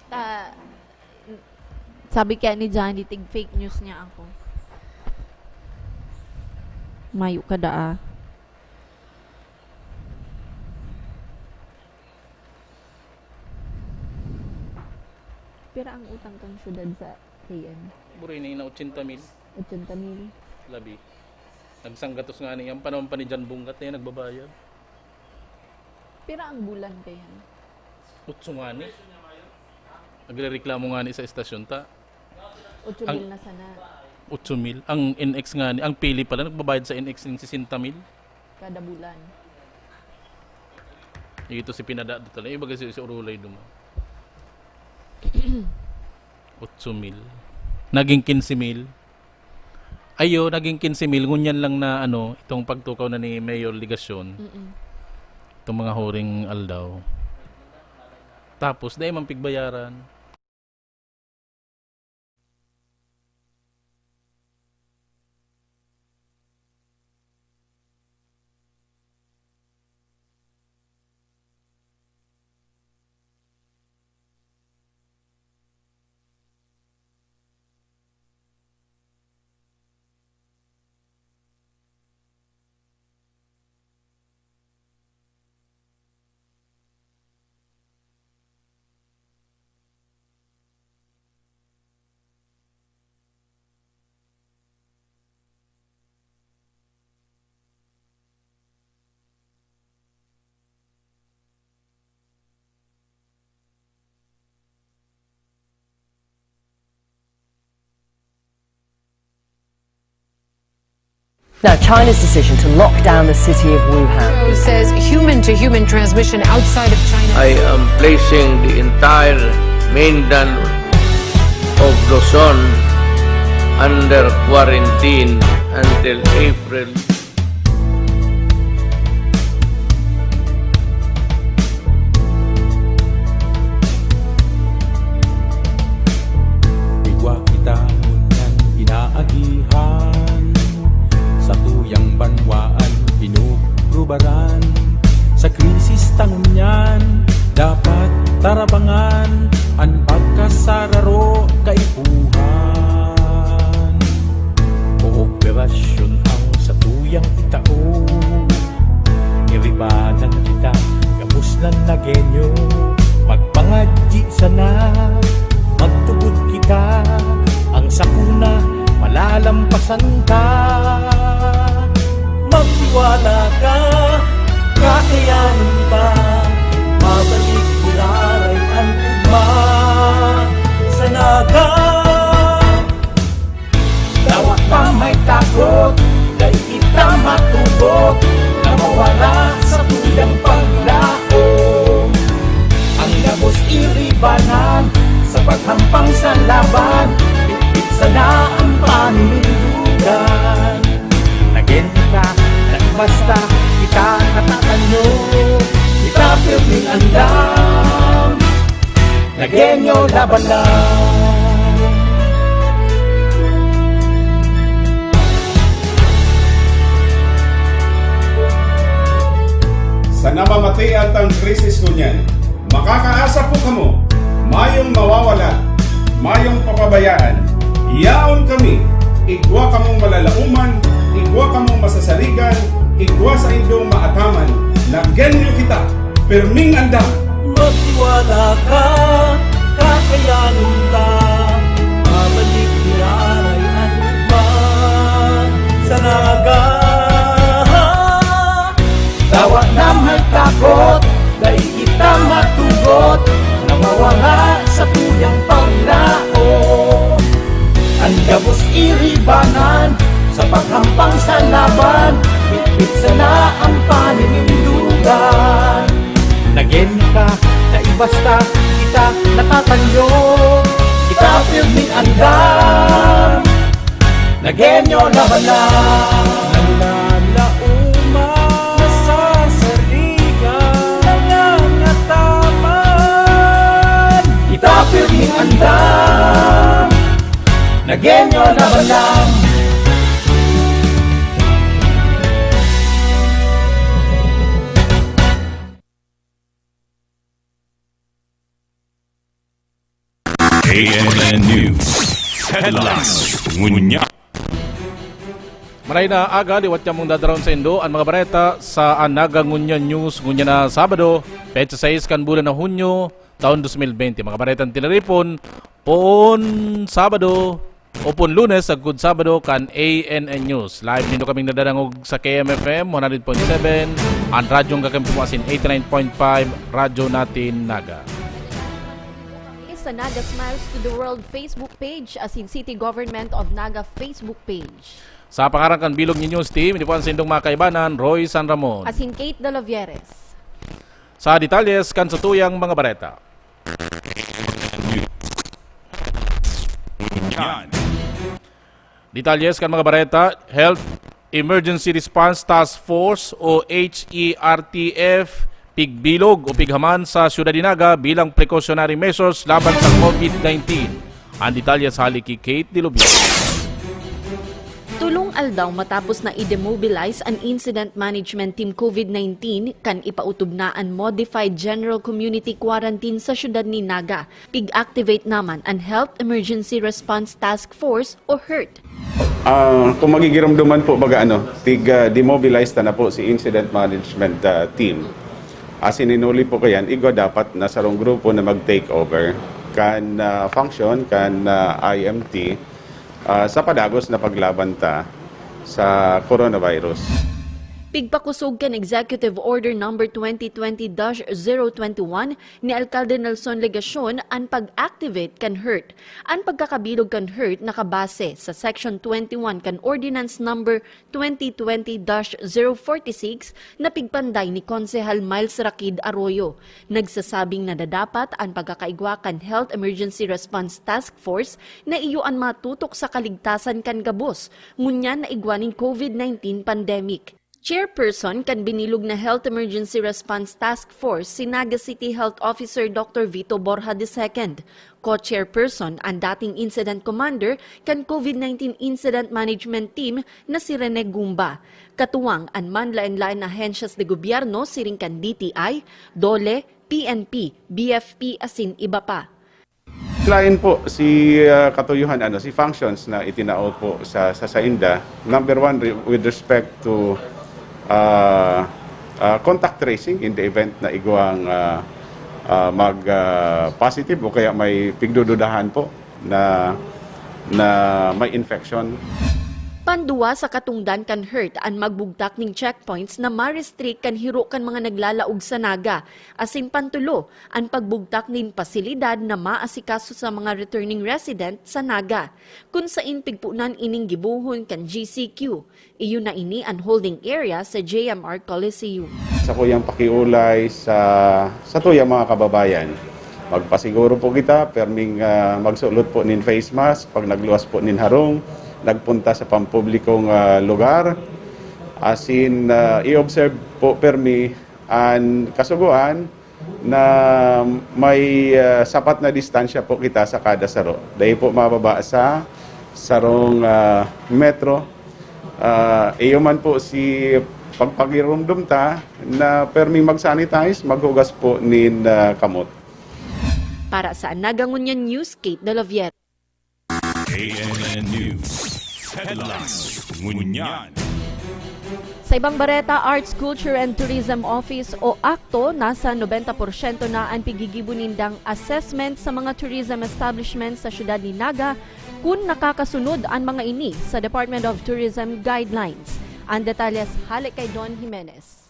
Ta, sabi kaya ni Johnny, tig fake news niya ako. Mayo ka daa. Pero ang utang kang syudad sa KM, Buray na ina 80,000. 80,000. Labi. Nagsanggatos nga niya. Ang panahon pa ni John Bungat na yan nagbabayad. Pero ang bulan kaya. Utso nga ni. Nagre-reklamo nga ni sa estasyon ta. 8,000 na sana 8,000. Ang NX nga ni. Ang pili pala nagbabayad sa NX ng 60,000. kada bulan. Ito si Pinada dito lang. Iba kasi si Urulay dumo. 8,000. Naging 15,000. Ayo, naging 15,000. Ngunyan lang na ano, itong pagtukaw na ni Mayor Ligasyon. Itong mga huring aldaw. Tapos, dahil mang pigbayaran. Now, China's decision to lock down the city of Wuhan. Says human-to-human transmission outside of China. I am placing the entire mainland of Luzon under quarantine until April. Igwa kita ngunyan inaagihan sa tuyang banwaan pinugrubaran sa krisis tangunyan dapat tarabangan ang pagkasararo kaipuhan kooperasyon ang sa tuyang itao iribanan kita gabos ng nagenyo magpangadji sana magtugod kita ang sakuna malalampasan ka magtiwala ka kakayanin pa mabalik tiraray ang ugma sa naga dawat pa may takot dahil kita matubot na mawala sa tuyang paglao ang gabos iribanan sa paghampang sa laban bitbit sana ang paninindugan naging ka na basta kita natatanyo kita pirming andam nagenyo laban lang sa namamatay at ang krisis kunyan makakaasa po kamo mayong mawawala mayong papabayaan yaon kami igwa kamong malalauman igwa kamong masasaligan igwa sa inyong maataman nagyenyo kita perming andam magtiwala ka kakayanin ka mabalik nilaray ang ugman sa naga tawag na may takot dahil kita matugot na mawala sa tuyang paglao ang gabos iribanan sa paghampang sa laban bitbit sana ang paninindugan naging ka na ibasta kita natatanyo kita pirming andam nagenyo laban lang nalalauma sa sarigan nangangataman kita pirming andam nagenyo laban lang ANN News. Headlines. Ngunya. Maray na aga, liwat niya mong dadaroon sa Indo ang mga bareta sa Anaga Ngunya News ngunya na Sabado, petsa 6 kan bulan na Hunyo, taon 2020. Mga baretang tinaripon, poon Sabado, o poon Lunes, agud Sabado kan ANN News. Live nito kaming nadarangog sa KMFM 100.7, ang radyong kakampumasin 89.5, radyo natin Naga. Sa Naga Smiles to the World Facebook page as in City Government of Naga Facebook page. Sa pangarang kan bilog ni News Team, inipuan sa indong mga kaibanan, Roy San Ramon. As in Kate de Lovieres. Sa detalyes kan sa tuyang mga bareta. Detalyes kan mga bareta, Health Emergency Response Task Force o HERTF pigbilog o pighaman sa Syudad de Naga bilang precautionary measures laban sa COVID-19. Ang detalye sa haliki Kate de Lovieres. Tulong aldaw matapos na i-demobilize ang Incident Management Team COVID-19 kan ipautubnaan Modified General Community Quarantine sa syudad ni Naga. Pig-activate naman ang Health Emergency Response Task Force o HERT. Kung magigiramduman po demobilize na po si Incident Management Team. As ininuli po kayan, igo dapat na sarong grupo na mag-take over kan function, kan IMT, sa padagos na paglabanta sa coronavirus. Pigpakusog kan Executive Order No. 2020-021 ni Alcalde Nelson Legacion ang pag-activate kan HERT. Ang pagkakabilog kan HERT nakabase sa Section 21 kan Ordinance No. 2020-046 na pigpanday ni Konsehal Miles Rakid Arroyo. Nagsasabing na dadapat ang pagkakaigwa kan Health Emergency Response Task Force na iyo ang matutok sa kaligtasan kan gabos, ngunyan na igwaning COVID-19 pandemic. Chairperson kan binilog na Health Emergency Response Task Force si Naga City Health Officer Dr. Vito Borja II. Co-chairperson ang dating Incident Commander kan COVID-19 Incident Management Team na si Rene Gumba. Katuwang ang manlain-lain na ahensyas de gobyerno siring kan DTI, DOLE, PNP, BFP asin iba pa. Lain po si katuyuhan si functions na itinaot po sa SAINDA. Number one, with respect to contact tracing in the event na igwang mag-positive o kaya may pigdududahan po na may infection. Panduwa sa katungdan kan HERT ang magbugtak ning checkpoints na ma-restrict kan hiro kan mga naglalaog sa Naga. Asin pantulo, ang pagbugtak nin pasilidad na maasikaso sa mga returning resident sa Naga. Kung sain pigpunan ining gibuhon kan GCQ, iyo na ini ang holding area sa JMR Coliseum. Sa kuyang pakiulay sa tuyang mga kababayan, magpasiguro po kita, perming magsulot po nin face mask, pag nagluwas po nin harong, nagpunta sa pampublikong lugar, asin i-observe po permi ang kasuguan na may sapat na distansya po kita sa kada saro. Dahil po mababa sa sarong metro. Iyo man po si pagpagirumdum ta na permi mag-sanitize, maghugas po nin kamot. Para sa Nagangunyan News, Kate de Lovieres. ANN News. Headlines. Ngunyan. Sa ibang bareta, Arts, Culture and Tourism Office o ACTO, nasa 90% na ang pigigibunindang assessment sa mga tourism establishments sa syudad ni Naga kung nakakasunod ang mga ini sa Department of Tourism Guidelines. Ang detalyes halik kay Don Jimenez.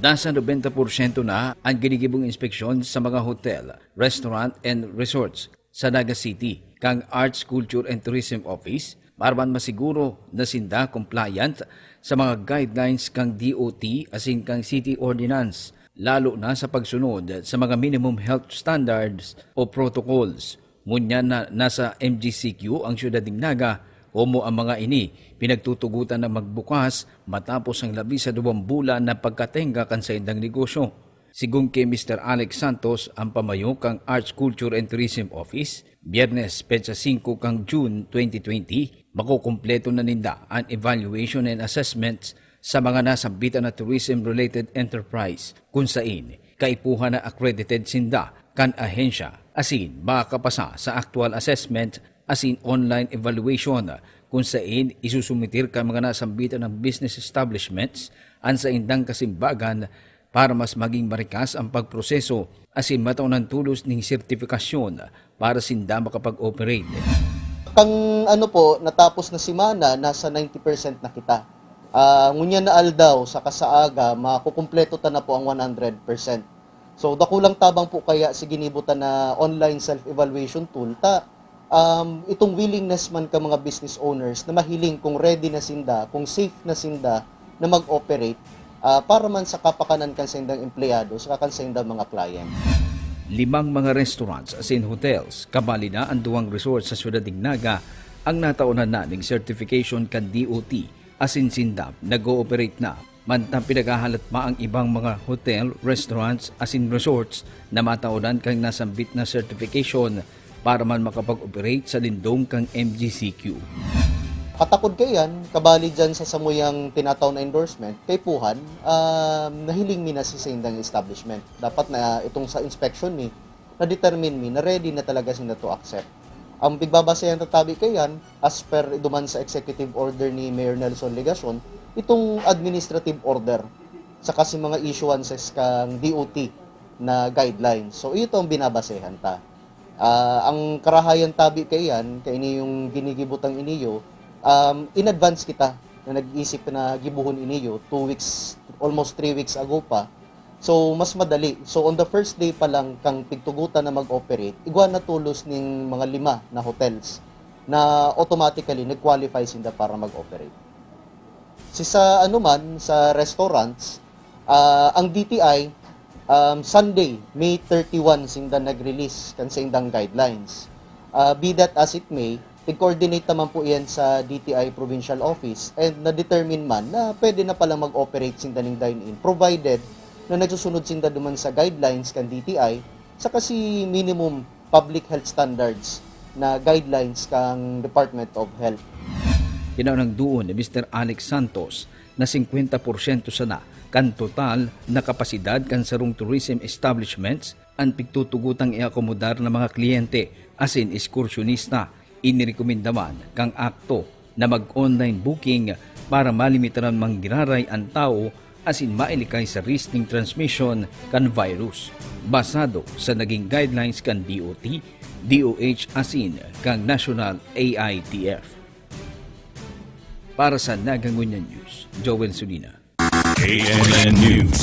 Nasa 90% na ang ginigibong inspeksyon sa mga hotel, restaurant and resorts sa Naga City. Kang Arts, Culture and Tourism Office, marman masiguro na sinda compliant sa mga guidelines kang DOT asin kang City Ordinance, lalo na sa pagsunod sa mga minimum health standards o protocols. Ngunyan na nasa MGCQ ang syudad ng Naga, homo ang mga ini pinagtutugutan na magbukas matapos ang labis sa 2 bulan na pagkatenga kan sa indang negosyo. Sigun kay Mr. Alex Santos, ang pamayo kang Arts, Culture and Tourism Office, Biyernes, petsa 5 kang June 2020, makukumpleto na ninda ang evaluation and assessments sa mga nasambitan na tourism-related enterprise kung sain kaipuhan na accredited sinda kan ahensya asin makakapasa sa actual assessment asin online evaluation kung saan isusumitir ka mga nasambitan ng business establishments an sa indang kasimbagan para mas maging marikas ang pagproseso asin mataunan tulos ng sertifikasyon para sinda makapag-operate. Kang natapos na simana, nasa 90% na kita. Ngunya na aldaw sa kasaaga, makukumpleto ta na po ang 100%. So, dakulang tabang po kaya si ginibutan na online self-evaluation tool, itong willingness man ka mga business owners na mahiling kung ready na sinda, kung safe na sinda na mag-operate, para man sa kapakanan kan sa indang empleyado, sa kan sa indang mga client. 5 mga restaurants asin hotels, kabali na ang 2 resorts sa Ciudad Dignaga ang nataunan na ng certification kan DOT asin sindam nag-ooperate na. Mantang pinaghahalat pa ang ibang mga hotel, restaurants asin resorts na mataunan kang nasambit na certification para man makapag-operate sa lindong kang MGCQ. Katakod kayan, kabali dyan sa samuyang tinataw na endorsement, kay Puhan, nahiling mi na si indang establishment. Dapat na itong sa inspection mi, na-determine mi na ready na talaga sila to accept. Ang bigbabasayan tatabi kayan, as per duman sa executive order ni Mayor Nelson Legacion, itong administrative order sa kasi mga issuances kang DOT na guidelines. So ito ang binabasehan ta. Ang karahayan tabi kayan, kay ini yung ginigibutang iniyo, in advance kita na nag-isip na gibuhon iniyo 2 weeks, almost 3 weeks ago pa. So, mas madali. So, on the first day pa lang kang pigtugutan na mag-operate, igwa na tulos ng mga 5 na hotels na automatically nag-qualify sinda para mag-operate. Sa sa restaurants, ang DTI, Sunday, May 31, sinda nag-release kan sa indang guidelines. Be that as it may, i-coordinate naman po yan sa DTI Provincial Office and na-determine man na pwede na palang mag-operate sinda ng dine-in provided na nagsusunod sinda duman sa guidelines kan DTI sa kasi minimum public health standards na guidelines kang Department of Health. Kinaunang doon ni Mr. Alex Santos na 50% sana kan total na kapasidad kan sarong tourism establishments ang pigtutugutang iakomodar ng mga kliyente asin ekskursyonista. Inirekomendaman kang akto na mag-online booking para malimitaran manggiraray ang tao asin mailikay sa risk ng transmission kan virus. Basado sa naging guidelines kan DOT, DOH asin kang National AITF. Para sa Nagangunyan News, Joel Sulina. KNN News.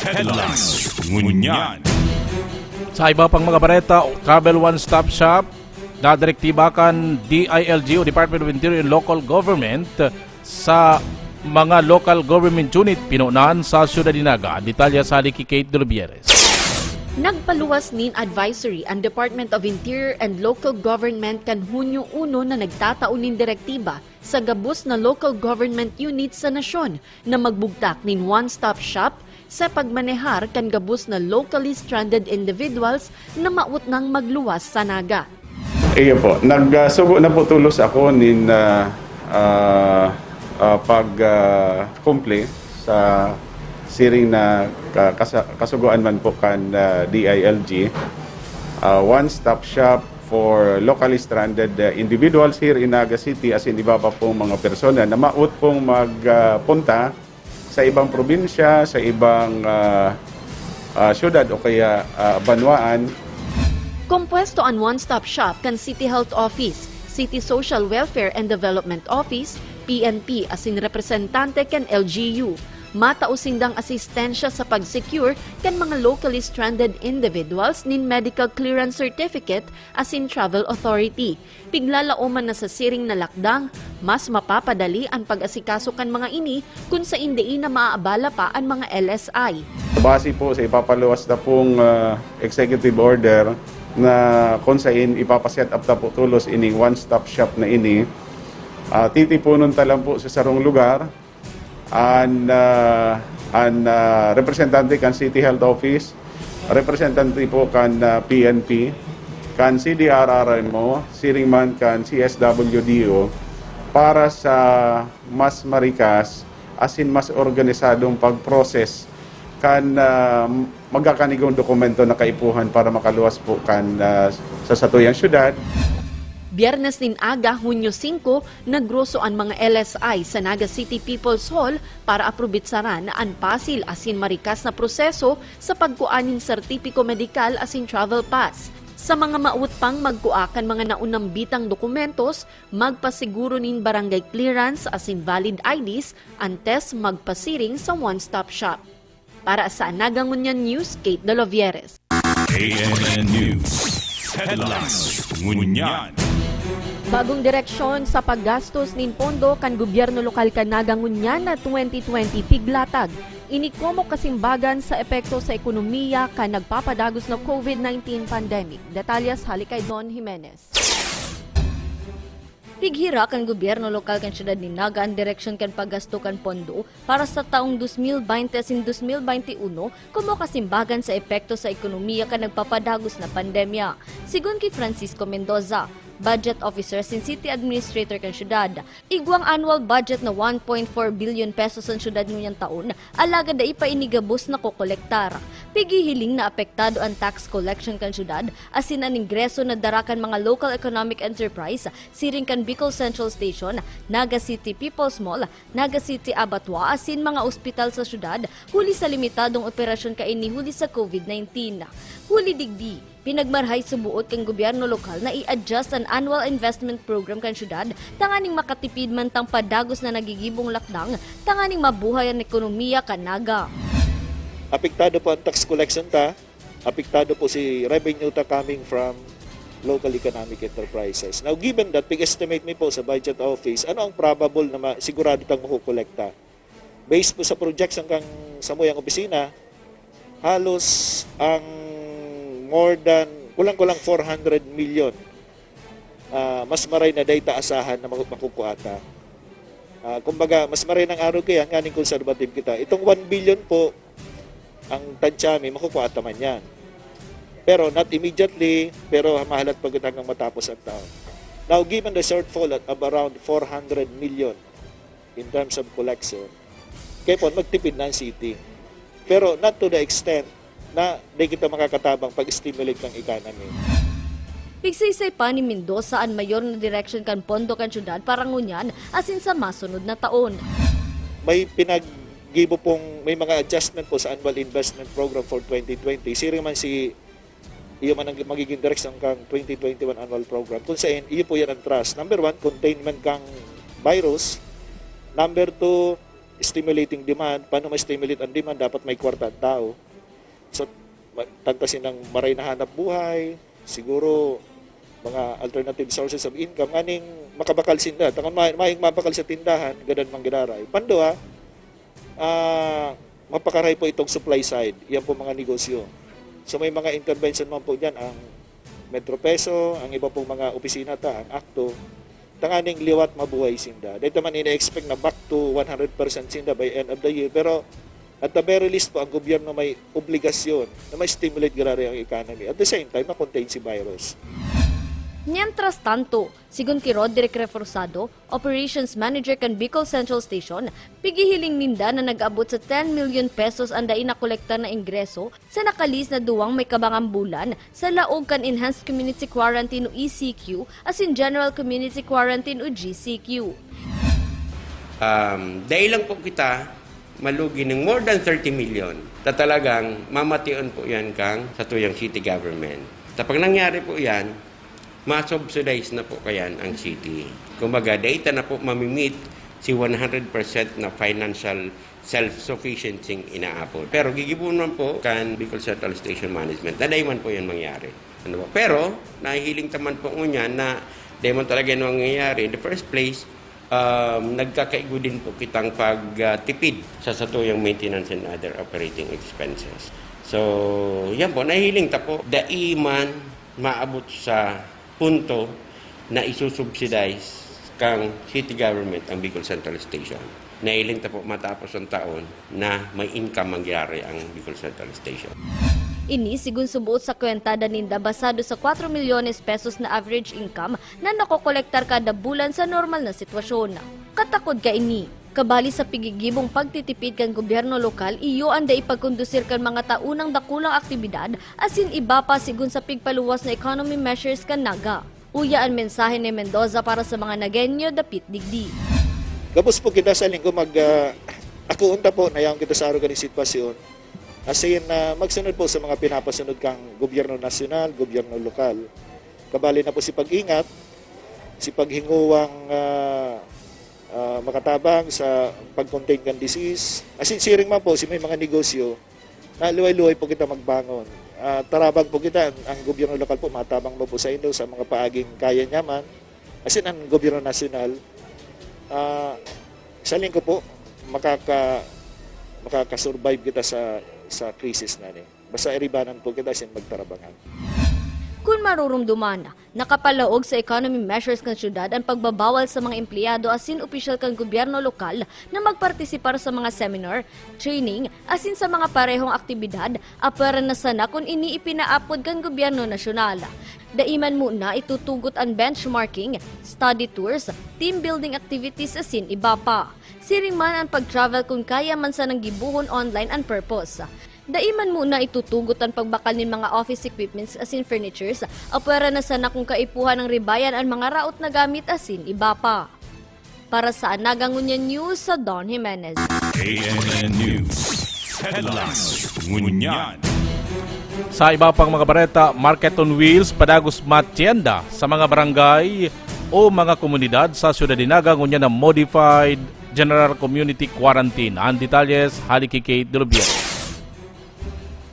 Headlines. Ngunyan. Sa iba pang mga bareta, Travel One Stop Shop, nadirektibakan DILG o Department of Interior and Local Government sa mga local government unit pinunahan sa Ciudad Dinaga. Detalya sa Aliki Kate Dolubieres. Nagpaluwas nin advisory ang Department of Interior and Local Government kan Hunyo 1 na nagtataon nin direktiba sa gabos na local government units sa nasyon na magbugtak nin one-stop shop sa pagmanehar kan gabos na locally stranded individuals na maut nang magluwas sa Naga. Iyo po, nagsugo na po tulos ako nin pag-kumple sa siring na kasuguan man po kan DILG, one-stop shop for locally stranded individuals here in Naga City as in iba pa pong mga persona na maut pong magpunta sa ibang probinsya, sa ibang syudad o kaya banwaan. Kompuesto ang one-stop shop kan City Health Office, City Social Welfare and Development Office, PNP asin representante kan LGU. Matausindang asistensya sa pag-secure kan mga locally stranded individuals nin medical clearance certificate asin travel authority. Piglalauman na sa siring na lakdang, mas mapapadali ang pag-asikaso kan mga ini kung sa hindi na maaabala pa ang mga LSI. Base po sa ipapaluwas na pong executive order na kung saan ipapaset up na po tulos ini one-stop shop na ini, titipunon talang po sa sarong lugar ang representante kan City Health Office, representante po kan PNP, kan CDRRMO, siringman kan CSWDO para sa mas marikas asin mas organisadong pag-process kan magkakanigong dokumento na kaipuhan para makaluwas po kan sa satuyang syudad. Biyernes din aga, Hunyo 5, naggroso ang mga LSI sa Naga City People's Hall para aprobitsaran ang pasil asin marikas na proseso sa pagkuanin sertipiko medikal asin travel pass. Sa mga mautpang magkuakan mga naunang bitang dokumentos, magpasiguro nin barangay clearance asin valid IDs, antes magpasiring sa one-stop shop. Para sa Naga Ngunyan News, Kate De Lovieres. KNN News. Headlines. Ngunyan. Bagong direksyon sa paggastos nin pondo kan gobyerno lokal kan Naga Ngunyan na 2020 piglatag. Inikomo kasimbagan sa epekto sa ekonomiya kan nagpapadagos na COVID-19 pandemic. Detalyas hali kay Don Jimenez. Pighira kan gobyerno lokal kan siyudad ni Naga ang direksyon kan paggasto kan pondo para sa taong 2020 sin 2021 kumo kasimbagan sa epekto sa ekonomiya kan nagpapadagos na pandemya. Sigun kay Francisco Mendoza, Budget Officer sin City Administrator kan siyudad, igwang annual budget na 1.4 billion pesos ang siyudad ngayong taon, alaga da ipainigabos na kokolektar. Pigihiling na apektado ang tax collection kan siyudad, asin ang ingreso na darakan mga local economic enterprise, siring kan Bicol Central Station, Naga City People's Mall, Naga City Abattoir, asin mga ospital sa siyudad, huli sa limitadong operasyon kaini huli sa COVID-19. Huli digdi, pinagmarhay subuot kang gobyerno lokal na i-adjust ang annual investment program kan syudad, tanganing makatipid man tang padagos na nagigibong lakdang, tanganing mabuhay ang ekonomiya kan Naga. Apektado po ang tax collection ta, apektado po si revenue ta coming from local economic enterprises. Now given that, pig-estimate mi po sa budget office, ano ang probable na sigurado tang makukolekta? Based po sa projection kang samuyang opisina, halos ang more than, kulang-kulang 400 million. Mas maray na data asahan na makukuata. Kumbaga, mas maray ng araw kaya, nganing conservative kita. Itong 1 billion po, ang tansyami, makukuata man yan. Pero not immediately, pero mahalat pagod hanggang matapos ang taon. Now, given the shortfall of around 400 million in terms of collection, kaya po, magtipid na ang city. Pero not to the extent na di kita makakatabang pag-stimulate ng economy. Pigsaysay pa ni Mendoza ang mayor na direction kan pondo kan syudad para ngunyan asin sa masunod na taon. May pinaggibo pong, may mga adjustment po sa annual investment program for 2020. Siring man iyo man ang magiging direction kang 2021 annual program. Kung saan, iyo po yan ang trust. Number 1, containment kang virus. Number 2, stimulating demand. Paano ma-stimulate ang demand? Dapat may kwarta ang tao. So, tantasin ng maray na hanap buhay, siguro mga alternative sources of income, aning makabakal sinda. Takon maing mabakal sa tindahan, gadan mang gidaray. Pando mapakaray po itong supply side. Yan po mga negosyo. So may mga intervention man po dyan, ang Metro Peso, ang iba pong mga opisina ang ACTO, tanganing liwat mabuhay sinda. Dito man ina-expect na back to 100% sinda by end of the year, pero at the very least po, ang gobyerno may obligasyon na may stimulate grabe ang economy. At the same time, makontain si virus. Mientras tanto, sigun kay Roderick Reforzado, Operations Manager kan Bicol Central Station, pigihiling ninda na nag-abot sa 10 million pesos ang dain na kolekta na ingreso sa nakalis na duwang may kabangang bulan sa laog kan Enhanced Community Quarantine o ECQ asin General Community Quarantine o GCQ. Dahil lang po kita malugi ng more than 30 million, talagang mamation po yan kang sa tuyang city government. Kapag nangyari po yan, ma-subsidize na po kayan ang city. Kumbaga, data na po mamimit si 100% na financial self-sufficiency inaapod. Pero gigibunan po kan Bicol Central Station Management na dayman po yan mangyari. Ano ba? Pero, nahihiling taman po ngunyan na dayman talaga yan mangyayari. In the first place, nagkakaigo din po kitang pagtipid sa satuyang maintenance and other operating expenses. So, yan po, nahihiling ta po. Daiman maabot sa punto na isusubsidize kang city government ang Bicol Central Station. Nahihiling ta po matapos ang taon na may income mangyari ang Bicol Central Station. Ini sigun subuot sa kwentada ninda basado sa 4 milyones pesos na average income na nakokolektar kada bulan sa normal na sitwasyon. Katakod ka ini, Kabali sa pigigibong pagtitipid kan gobyerno lokal, iyo anda ipagkondusir kan mga taunang dakulang aktibidad asin iba pa sigun sa pigpaluwas na economy measures kan naga. Uya ang mensahe ni Mendoza para sa mga Nagenyo dapit digdi. Gabos po kita sa linggo ako unta po na yung kita sa araw ganit sitwasyon. Asin magsunod po sa mga pinapasunod kang gobyerno nasyonal, gobyerno lokal. Kabali na po si pag-ingat, si paghinguwang makatabang sa pag-contain ng disease. Asin siring man po si may mga negosyo na luway-luway po kita magbangon. Tarabang po kita, ang gobyerno lokal po matabang mo po sa inyo sa mga paaging kaya nyaman. Asin ang gobyerno nasyonal, sa linggo po makakasurvive kita sa krisis na ni. Basta iribanan po kita asin magtarabangan. Kung marurumduman na, nakapalaog sa economy measures ng syudad ang pagbabawal sa mga empleyado asin opisyal kang gobyerno lokal na magpartisipar sa mga seminar, training, asin sa mga parehong aktibidad, apara na sana kung iniipinaapod kang gobyerno nasyonal. Daiman muna itutugot ang benchmarking, study tours, team building activities asin iba pa. Siring man ang pag-travel kung kaya man sa nang gibuhon online ang purpose. Daiman muna itutugot ang pagbakal ng mga office equipments asin furnitures, apwera na sana kung kaipuhan ng ribayan ang mga raot na gamit asin iba pa. Para sa Nagangunyan News sa Don Jimenez. ANN News. Headlines. Ngunyan. Sa iba pang mga bareta, Market on Wheels padagos matienda sa mga barangay o mga komunidad sa Ciudad de Naga ngunyan na Modified General Community Quarantine. Ang detalyes, haliki kay Delubia.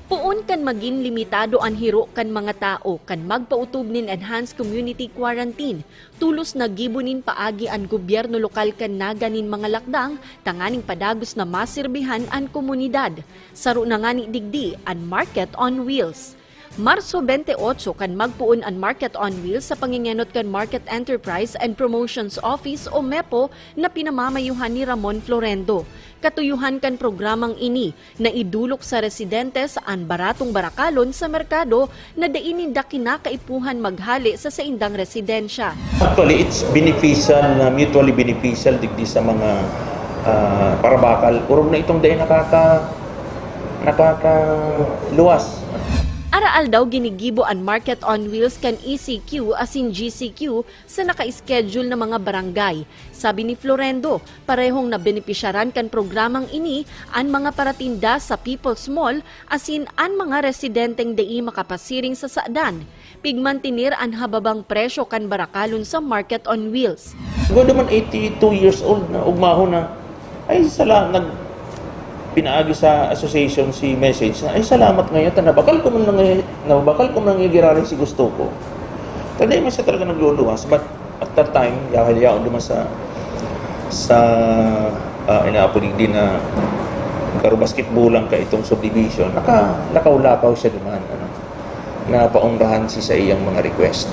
Puon kan maging limitado ang hiro kan mga tao kan magpautog nin enhanced community quarantine. Tulos na gibunin paagi ang gobyerno lokal kan naganin mga lakdang tanganing padagos na masirbihan ang komunidad. Saro na nga ni digdi ang Market on Wheels. Marso 28 kan magpuon ang Market on Wheels sa pangingenot kan Market Enterprise and Promotions Office o MEPO na pinamamayuhan ni Ramon Florendo. Katuyuhan kan programang ini na idulok sa residentes ang baratong barakalon sa merkado na dainin da kinakaipuhan maghali sa saindang residensya. Actually, it's beneficial, mutually beneficial digdi sa mga parabakal. Urog na itong day nakakaluwas. Araal daw ginigibo ang Market on Wheels kan ECQ asin GCQ sa naka-schedule na mga barangay. Sabi ni Florendo, parehong nabenepisyaran kan programang ini ang mga paratinda sa People's Mall asin ang mga residenteng dai makapasiring sa saadan. Pigmantinir ang hababang presyo kan barakalon sa Market on Wheels. Siguro naman 82 years old na ugmaho na ay pinaagi sa association si message na ay salamat ngayon nabakal ko man girarin si gusto ko. Taday man siya talaga nagluluwas, but at that time yaon duman sa inaapulig din na karo basketballang ka itong subdivision lakaw-lakaw siya duman na paunrahan sa iyang mga request.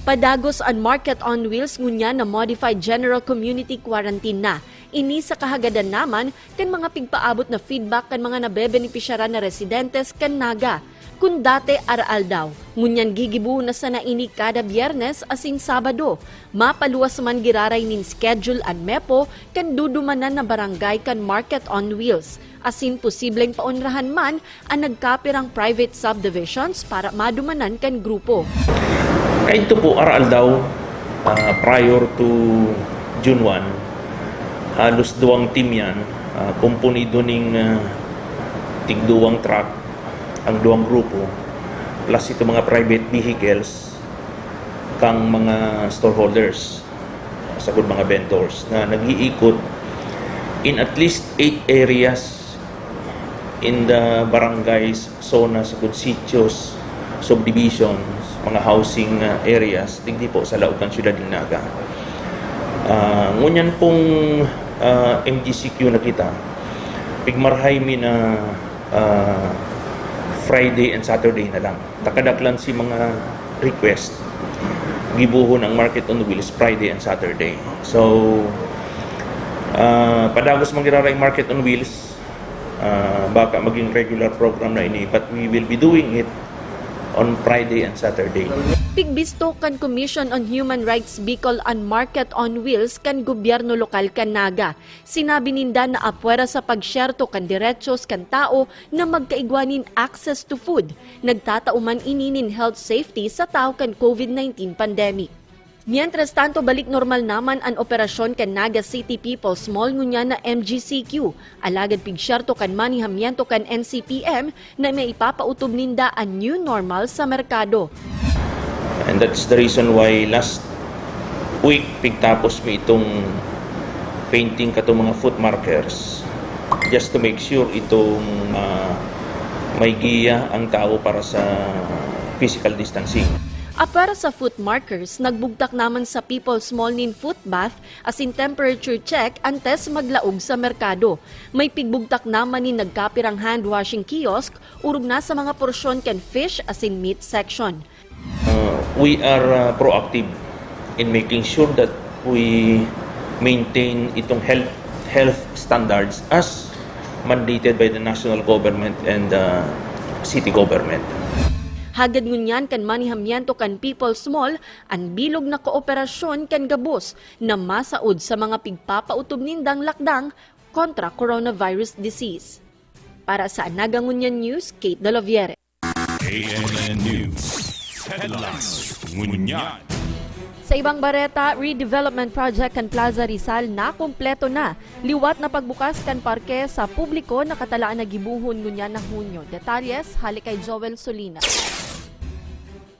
Padagos ang Market on Wheels ngunya na Modified General Community Quarantine na. Ini sa kahagadan naman kan mga pigpaabot na feedback kan mga nabebenepisyaran na residentes kan naga. Kung dati araal daw, ngunyan gigibu na sana ini kada Biyernes asin Sabado. Mapaluwas man giraray nin schedule an MEPO kan dudumanan na barangay kan Market on Wheels. Asin posibleng paunrahan man ang nagkapirang private subdivisions para madumanan kan grupo. Ito po araal daw prior to June 1. Halos duwang team yan, kumpunido ning tigduwang truck, ang duwang grupo, plus ito mga private vehicles, kang mga storeholders, sagod mga vendors, na nag-iikot in at least 8 areas in the barangays, zona, sagod sitios, subdivisions, mga housing areas, digdi po sa laog ng Ciudad de Naga. Ngunyan pong MGCQ na kita, pigmarhay mi na Friday and Saturday na lang. Takadaklan si mga request, gibuhon ang Market on Wheels Friday and Saturday. So, padagos magiraray Market on Wheels, baka maging regular program na ini, but we will be doing it on Friday and Saturday. Pigbisto kan Commission on Human Rights Bicol on Market on Wheels kan gobyerno lokal kan Naga. Sinabi ninda na apwera sa pagsyerto kan diretsos kan tao na magkaigwanin access to food. Nagtatauman ininin health safety sa tao kan COVID-19 pandemic. Mientras tanto, balik normal naman ang operasyon kan Naga City People's Mall ngunya na MGCQ. Alagad pigsyerto kan manihamiento kan NCPM na may ipapautob ninda ang new normal sa merkado. And that's the reason why last week pigtapos mi itong painting katong mga foot markers just to make sure itong may giya ang tao para sa physical distancing. Para sa foot markers, nagbugtak naman sa People's Mall nin foot bath as in temperature check antes maglaog sa merkado. May pigbugtak naman ni nagkapirang hand washing kiosk urog na sa mga porsyon kan fish as in meat section. We are proactive in making sure that we maintain itong health standards as mandated by the national government and the city government. Hagad ngunyan kan manihamiento kan People's Mall ang bilog na kooperasyon kan gabos na masaud sa mga pigpapautob nindang lakdang kontra coronavirus disease. Para sa Naga Ngunyan News, Kate De La Viere. ANN News. Headlines. Ngunyan. Sa ibang bareta, redevelopment project kan Plaza Rizal na kumpleto na. Liwat na pagbukas kan parke sa publiko na katalaan na gibuhon ngunyan na Hunyo. Detalyes, halik kay Joel Solina.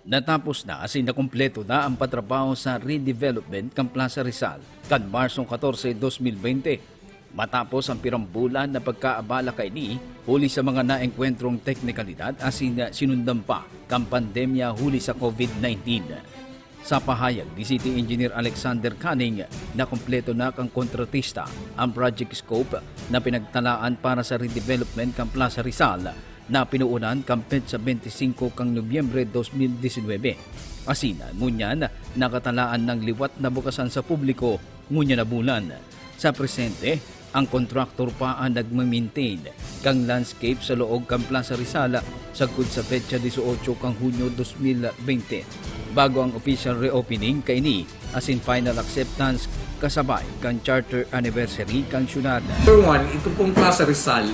Natapos na asin na kumpleto na ang patrabaho sa redevelopment kan Plaza Rizal kan Marsong 14, 2020. Matapos ang pirang bulan na pagkaabala kay ni, huli sa mga naengkwentrong teknikalidad asin sinundan pa kan pandemya huli sa COVID-19. Sa pahayag ni City Engineer Alexander Canning na kumpleto na kang kontratista ang project scope na pinagtalaan para sa redevelopment kan Plaza Rizal na pinuunan kan petsa 25 kang Nobyembre 2019. Asina, ngunyan nakatalaan ng liwat na bukasan sa publiko ngunya na bulan. Sa presente, ang kontraktor pa ang nagmaintain kang landscape sa loob kang Plaza Rizal sagkod sa petsa 18 kang Hunyo 2020. Bago ang official reopening kay ni as in final acceptance kasabay kang charter anniversary kang syudad. Number one, ito pong Plaza Rizal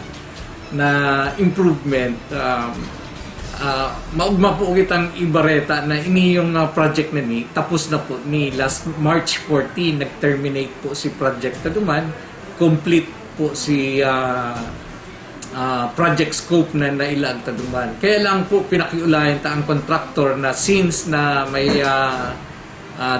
na improvement, maugma po kitang Ibareta na ini yung project na ni, tapos na po ni last March 14, nag-terminate po si project kaduman, complete po si project scope na nailag kaduman. Kaya lang po pinakiulayan ta ang contractor na since na may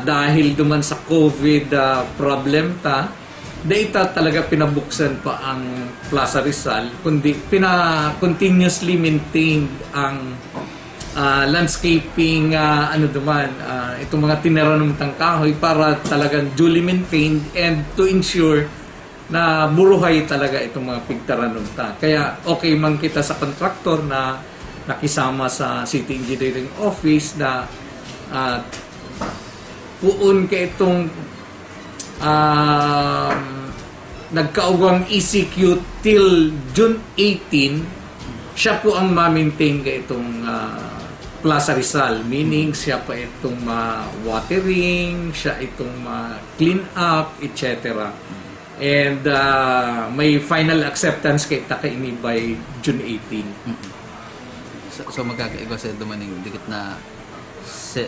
dahil duman sa COVID problem ta, data talaga pinabuksan pa ang Plaza Rizal, kundi continuously maintained ang landscaping, itong mga tinaranong kahoy para talagang duly maintained and to ensure na buruhay talaga itong mga pigtaranong ta. Kaya okay man kita sa contractor na nakisama sa City Engineering Office na puun ka itong nagkaugang ECQ till June 18, siya po ang ma-maintain ka itong Plaza Rizal, meaning siya pa itong watering, siya itong clean up, etc. And may final acceptance kay Takaini by June 18. So magkakaiba sa dumaning dikit na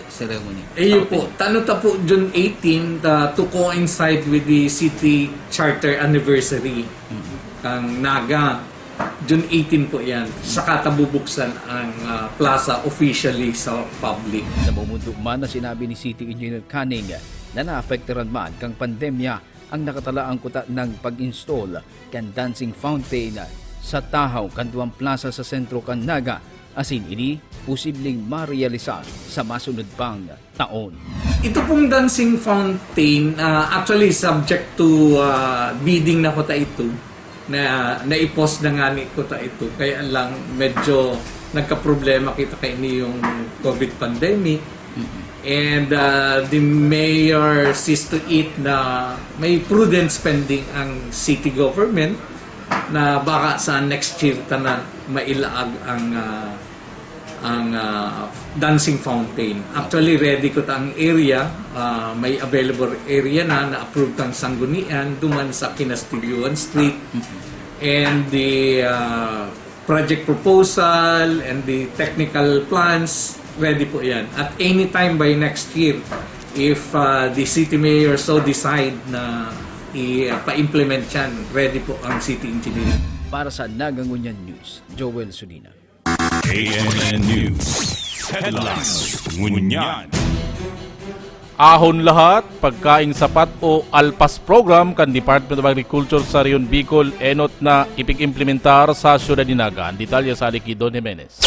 ceremony. Ayun po, ta po June 18 to coincide with the city charter anniversary kang Naga. June 18 po yan. Saka tabubuksan ang plaza officially sa public. Namumundok man na sinabi ni City Engineer Canning na naapektaran man kang pandemya ang nakatalaang kuta ng pag-install kan dancing fountain sa Tahaw Kanduang Plaza sa sentro kan Naga. Asin ini posibleng marealisar sa masunod pang taon. Ito pong dancing fountain, actually subject to bidding na kota ito, na naipost na nga ni kota ito. Kaya lang medyo nagka-problema kita kay ini yung COVID pandemic. And the mayor sees to it na may prudent spending ang city government na baka sa next year na mailaag ang dancing fountain. Actually, ready ko ang area. May available area na approved ang Sanggunian, duman sa Kinastilluan Street. And the project proposal and the technical plans, ready po yan. At any time by next year, if the city mayor so decide na pa-implement yan, ready po ang city engineering. Para sa Nagangunyan News, Joel Sulina. ANN News. Headlines. Ngunyan. Ahon lahat, pagkaing sapat o ALPAS program kan Department of Agriculture sa Rion Bicol enot na ipig-implementar sa syudad ni Naga. Ang detalye sa Ricky Don Jimenez.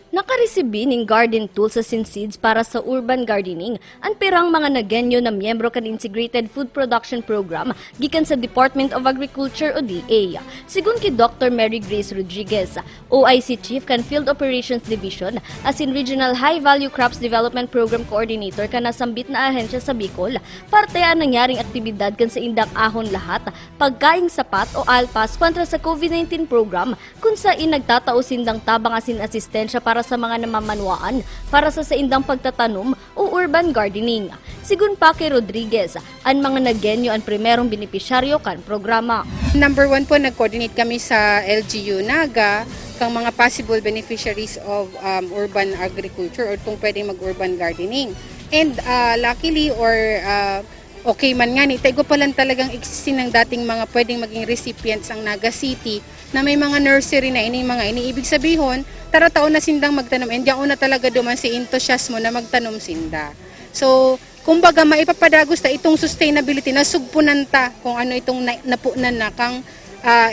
Nakaresibi ning garden tool sa Sinseeds para sa urban gardening ang pirang mga nagenyo na miyembro kan Integrated Food Production Program gikan sa Department of Agriculture o DA. Sigun ki Dr. Mary Grace Rodriguez, OIC Chief kan Field Operations Division as in Regional High Value Crops Development Program Coordinator kan nasambit na ahensya sa Bicol, parte ang nangyaring aktibidad kan sa indang ahon lahat, pagkaing sapat o ALPAS kontra sa COVID-19 program kung saan nagtatao sindang tabang asin asistensya para sa mga namamanwaan para sa indang pagtatanom o urban gardening. Sigun pa kay Rodriguez, ang mga nagenyo ang primerong benepisyaryo kan programa. Number 1 po, nag-coordinate kami sa LGU Naga kang mga possible beneficiaries of urban agriculture or kung pwedeng mag-urban gardening. And luckily or okay man nga ni, tayo pa lang talagang existing ng dating mga pwedeng maging recipients ang Naga City na may mga nursery na mga iniibig sabihin, tara taon na sindang magtanom and diyan na talaga duman si entusiasmo na magtanom sinda. So, kumbaga maipapadagos ta itong sustainability na sugpunan ta kung ano itong napunan na kang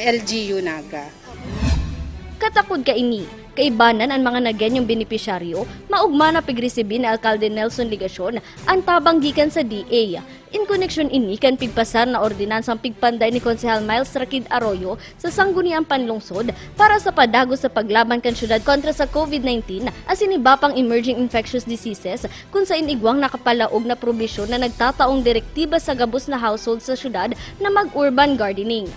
LGU Naga. Katakod ka ini, kaibanan ang mga nagenyong benepisyaryo, maugma na pigresibi na Alkalde Nelson Ligacion ang tabang gikan sa DA. In connection ini kan pigpasar na ordinansang pigpanday ni Konsehal Miles Rakid Arroyo sa Sangguniang Panlungsod para sa padagos sa paglaban kan syudad kontra sa COVID-19 as iniba pang emerging infectious diseases kung sa inigwang nakapalaog na probisyon na nagtataong direktiba sa gabos na household sa syudad na mag-urban gardening.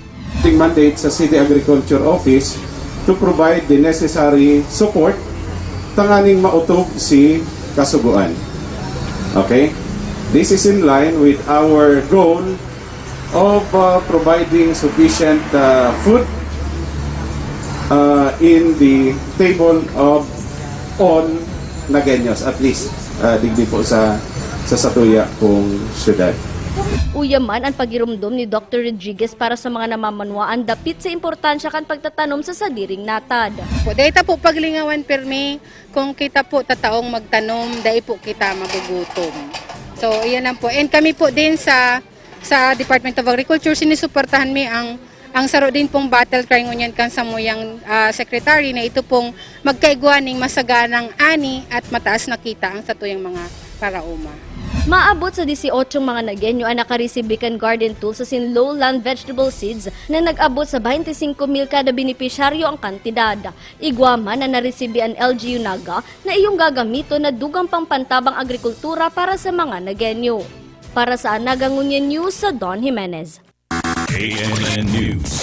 Mandate sa City Agriculture Office to provide the necessary support tanganing mautog si kasuguan. Okay? This is in line with our goal of providing sufficient food in the table of all Nagenyos, at least digdi po sa Satuya kung syudad. Uyaman ang pagirumdom ni Dr. Rodriguez para sa mga namamanwaan dapit sa importansya kan pagtatanom sa sadiring natad. Dahita po paglingawan permi, kung kita po tataong magtanom, dahil po kita magugutom. So, iyan lang po. And kami po din sa Department of Agriculture, sinisuportahan mi ang saro din pong battle cry ngunyan kan sa muyang secretary na ito pong magkaiguaning masaganang ani at mataas na kita ang satuyang mga parauma. Maabot sa 18 mga nagenyo ang nakaresibikan garden tools sa lowland vegetable seeds na nag-abot sa 25,000 kada benepisyaryo ang kantidad. Igwaman na naresibi ang LGU Naga na iyong gagamito na dugang pangpantabang agrikultura para sa mga nagenyo. Para sa Nagangunyan News, sa Don Jimenez. ANN News.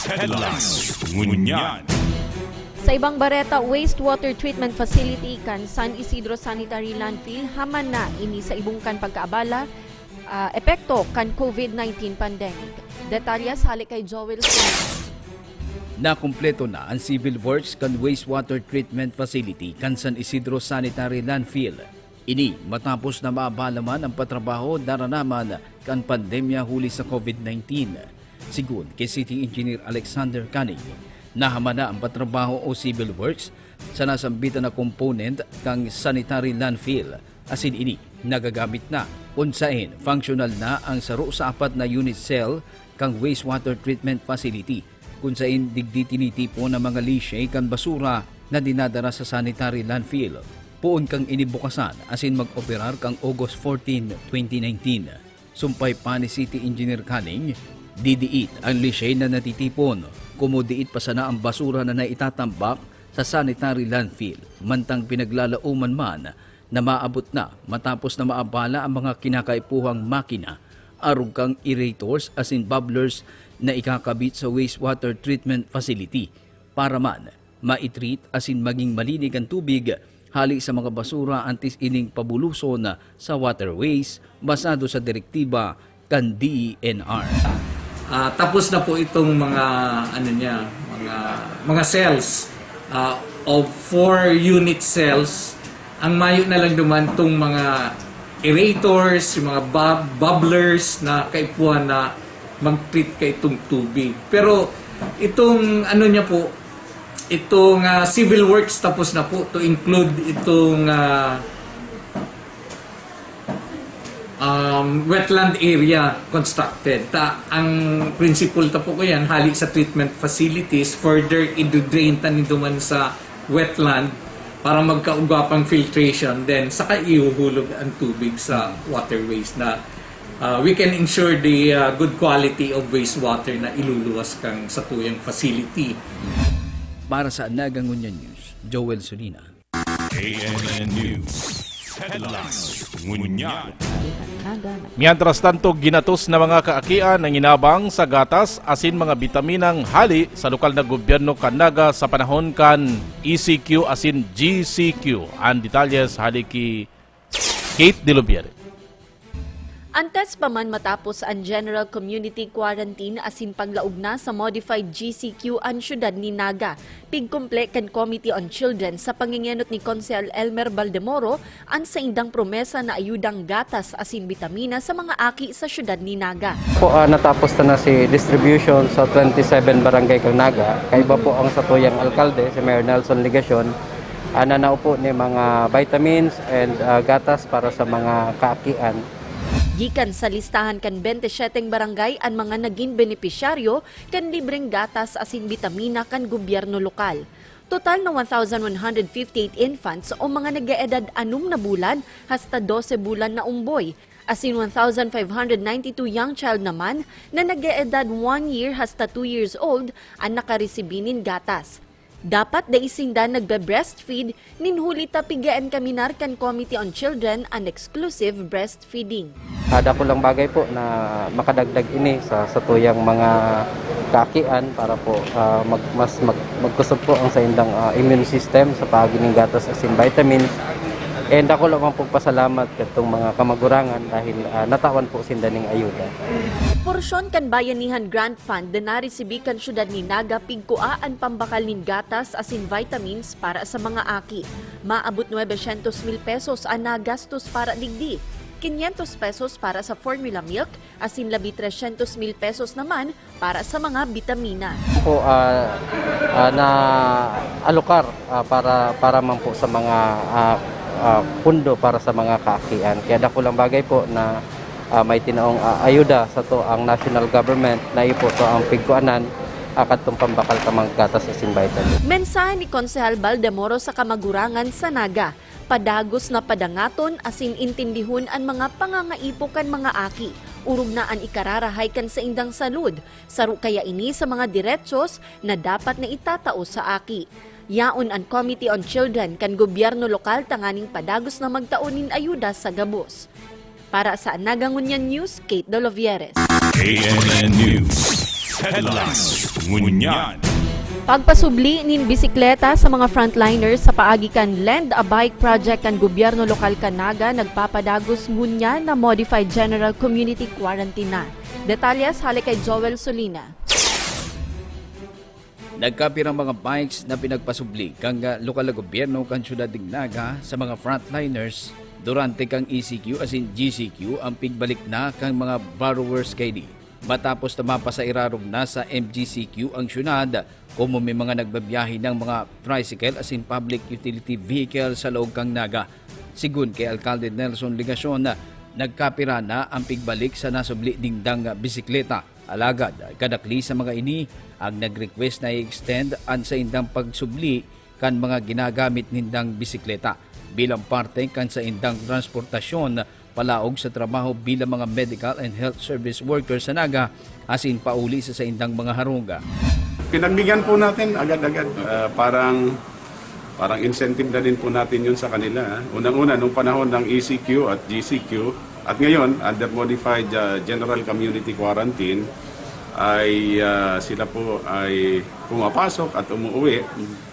Headlines. Ngunyan. Sa ibang bareta, wastewater treatment facility kan San Isidro Sanitary Landfill haman na ini sa ibungkan pagkaabala epekto kan COVID-19 pandemic. Detalyas halik kay Joel Sulina. Nakumpleto na ang civil works kan wastewater treatment facility kan San Isidro Sanitary Landfill. Ini matapos na maabala man ang patrabaho daranaman kan pandemya huli sa COVID-19. Sigun kay City Engineer Alexander Canning, nahaman na ang patrabaho o civil works sa nasambitan na component kang sanitary landfill. Asin ini, nagagamit na. Unsain, functional na ang saro sa 4 na unit cell kang wastewater treatment facility. Kung saan digdi tinitipo ng mga lishe kang basura na dinadara sa sanitary landfill. Puon kang inibukasan asin mag-operar kang August 14, 2019. Sumpay pa ni City Engineer Canning, didiit ang lishe na natitipon. Kumudiit pa sana ang basura na naitatambak sa sanitary landfill, mantang pinaglalauman man na maabot na matapos na maabala ang mga kinakaipuhang makina, arog kang aerators as in bubblers na ikakabit sa wastewater treatment facility para man maitreat asin maging malinig ang tubig hali sa mga basura antes ining pabuluson sa waterways basado sa direktiba kan DENR. Tapos na po itong mga mga cells of 4 unit cells. Ang mayo na lang duman tong mga aerators, yung mga bubblers na kaipuhan na mag-treat ka itong tubig. Pero itong niya po, itong civil works tapos na po to include itong wetland area constructed. Ang principle po ko yan, hali sa treatment facilities, further i-drain tanin duman sa wetland para magkaugapang filtration, then saka ihuhulog ang tubig sa waterways na we can ensure the good quality of wastewater na iluluwas kang sa tuyang facility. Para sa Nagang Ngunyan News, Joel Solina. ANN News. Headlines. Ngunyan. Mientras tanto, ginatos na mga kaakian ng inabang sa gatas asin mga bitaminang hali sa lokal na gobyerno kan Naga sa panahon kan ECQ asin GCQ. Ang detalyes hali ki Kate De Lubiere. Antes pa man matapos ang general community quarantine asin paglaog na sa modified GCQ ang syudad ni Naga. Pigkumple kan Committee on Children sa pangingenot ni Konsehal Elmer Baldemoro ang sa indang promesa na ayudang gatas asin bitamina sa mga aki sa syudad ni Naga. Natapos na si distribution sa 27 barangay kang Naga. Kaiba po ang sa tuyang alkalde, si Mayor Nelson Ligacion. Nanaupo ni mga vitamins and gatas para sa mga kaakian. Gikan sa listahan kan 27 barangay ang mga naging benepisyaryo kan libreng gatas asin bitamina kan gobyerno lokal. Total na 1,158 infants o mga nag-eedad 6 na bulan hasta 12 bulan na umboy. Asin 1,592 young child naman na nag-eedad 1 year hasta 2 years old ang nakaresibinin gatas. Dapat daisinda nagbe-breastfeed, ninhuli tapigaan kaminar kan Committee on Children ang exclusive breastfeeding. Dako lang bagay po na makadagdag ini sa tuyang mga kakian para po magkusog po ang sa indang immune system sa paggining gatas asin vitamins. And ako lang po pasalamat katong mga kamagurangan dahil natawan po sinda ning ayuda. Porsyon kan Bayanihan Grant Fund na naresibi kan syudad ni Naga pigkuaan pambakal nin gatas asin vitamins para sa mga aki. Maabot 900,000 pesos ang nagastos para digdi. 500 pesos para sa formula milk, asin labi 300,000 pesos naman para sa mga bitamina. Po na alokar para man po sa mga pundo para sa mga kaakian. Kaya dako lang bagay po na may tinaong ayuda sa to ang national government na ipo to ang pigkuanan akatong pambakal kamang gatas asin vitamin. Mensahe ni Konsehal Baldemoro sa kamagurangan sa Naga, padagos na padangaton asin intindihon ang mga pangangaipo kan mga aki. Urog na ang ikararahay kan sa indang salud, saro kaya ini sa mga diretsos na dapat na itatao sa aki. Yaon ang Committee on Children kan gobyerno lokal tanganing padagos na magtaonin ayuda sa gabos. Para sa Nagang Ngunyan News, Kate De Lubiere. ANN News. Headlines. Ngunyan. Pagpasubli nin bisikleta sa mga frontliners sa paagi kan Lend a Bike Project kan gobyerno lokal kan Naga nagpapadagos ngunyan na modified general community quarantine na. Detalyas hali kay Joel Solina. Nagkapirang mga bikes na pinagpasubli kang lokal na gobyerno kan syudad ng Naga sa mga frontliners durante kang ECQ asin GCQ ang pigbalik na kang mga borrowers KD. Matapos na mapasairarog na sa MGCQ ang syudad kung may mga nagbabiyahe ng mga tricycle asin public utility vehicle sa loob kang Naga. Sigun kay Alcalde Nelson Ligacion na nagkapira na ang pigbalik sa nasubli dingdang bisikleta. Alagad, kadakli sa mga ini ang nag-request na i-extend ang sa indang pagsubli kan mga ginagamit nindang bisikleta bilang parte kan sa indang transportasyon palaog sa trabaho bilang mga medical and health service workers sa Naga asin pauli sa indang mga harunga. Pinagbigyan po natin agad-agad parang incentive na din po natin yun sa kanila. Unang-una nung panahon ng ECQ at GCQ at ngayon under modified general community quarantine ay sila po ay pumapasok at umuwi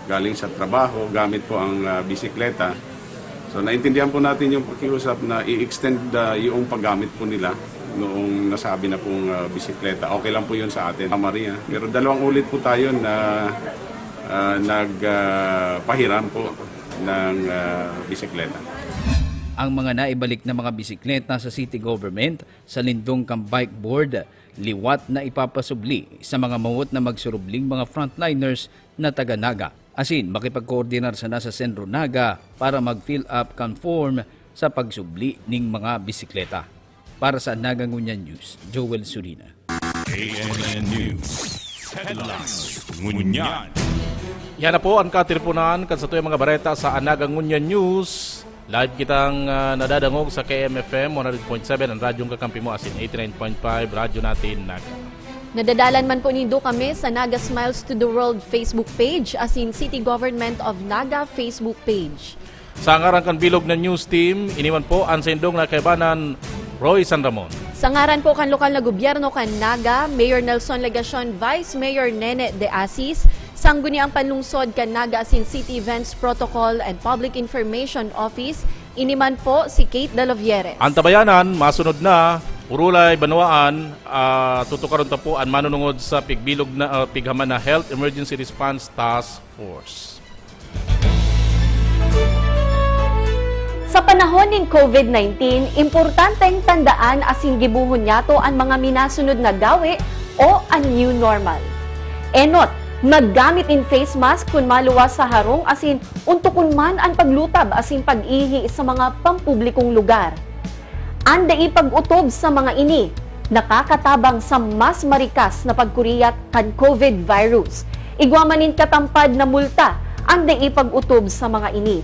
galing sa trabaho gamit po ang bisikleta. So naintindihan po natin yung pakiusap na i-extend yung paggamit po nila noong nasabi na pong bisikleta. Okay lang po yun sa atin, Maria. Pero 2 ulit po tayo na nagpahiram po ng bisikleta. Ang mga naibalik na mga bisikleta sa city government sa lindong bike board, liwat na ipapasubli sa mga mawot na magsurubling mga frontliners na taga Naga. Asin, makipag-coordinar sana sa Sendro Naga para mag-fill up conform sa pagsubli ng mga bisikleta. Para sa Naga Ngunyan News, Joel Surina. ANN News. Headlines. Ngunyan. Yan na po ang katirpunan kan sa tuyang mga bareta sa Anagang Ngunyan News. Live kitang nadadangog sa KMFM 100.7 ang radyong kakampi mo asin 89.5 radyo natin Naga. Nadadalan man po nindo kami sa Naga Smiles to the World Facebook page asin City Government of Naga Facebook page. Sa ngaran kan bilog na news team, iniwan po ang sendong na kaibanan Roy San Ramon. Sa ngaran po kan lokal na gobyerno kan Naga, Mayor Nelson Legacion, Vice Mayor Nene De Asis, sangguni ang panlungsod kan Naga asin City Events Protocol and Public Information Office, iniman po si Kate De La Vieres. Ang tabayanan, masunod na, Urulay, Banwaan, tutukaron ta po ang manunungod sa pigbilog na pighaman na Health Emergency Response Task Force. Sa panahon ng COVID-19, importanteng tandaan asin gibuhon yato ang mga minasunod na gawi o ang new normal. Enot, maggamit in face mask kung maluwas sa harong asin untukon man ang paglutab asin pag-ihi sa mga pampublikong lugar. Anda ipag-utob sa mga ini, nakakatabang sa mas marikas na pagkuriyat kan COVID virus. Igwamanin katampad na multa, anda ipag-utob sa mga ini.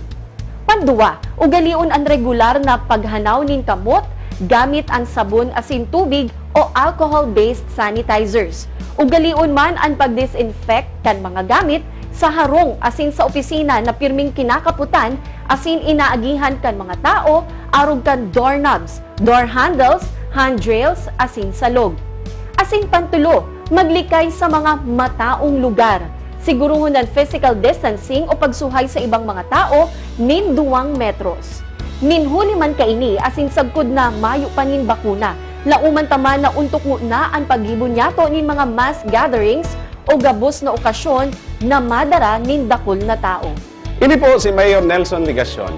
Panduwa, ugalion ang regular na paghanaw nin kamot gamit ang sabon asin tubig o alcohol-based sanitizers. Ugalion man ang pag-disinfect kan mga gamit sa harong asin sa opisina na pirming kinakaputan asin inaagihan kan mga tao arog kan doorknobs, door handles, handrails asin salog. Asin pantulo, maglikay sa mga mataong lugar. Siguruhon ng physical distancing o pagsuhay sa ibang mga tao nin 2 metros. Minhuli man kaini asin sagkod na mayo pa nin bakuna. Lauman taman na untok na ang paghibon yato nin mga mass gatherings o gabos na okasyon na madara nin dakol na tao. Ini po si Mayor Nelson Legacion.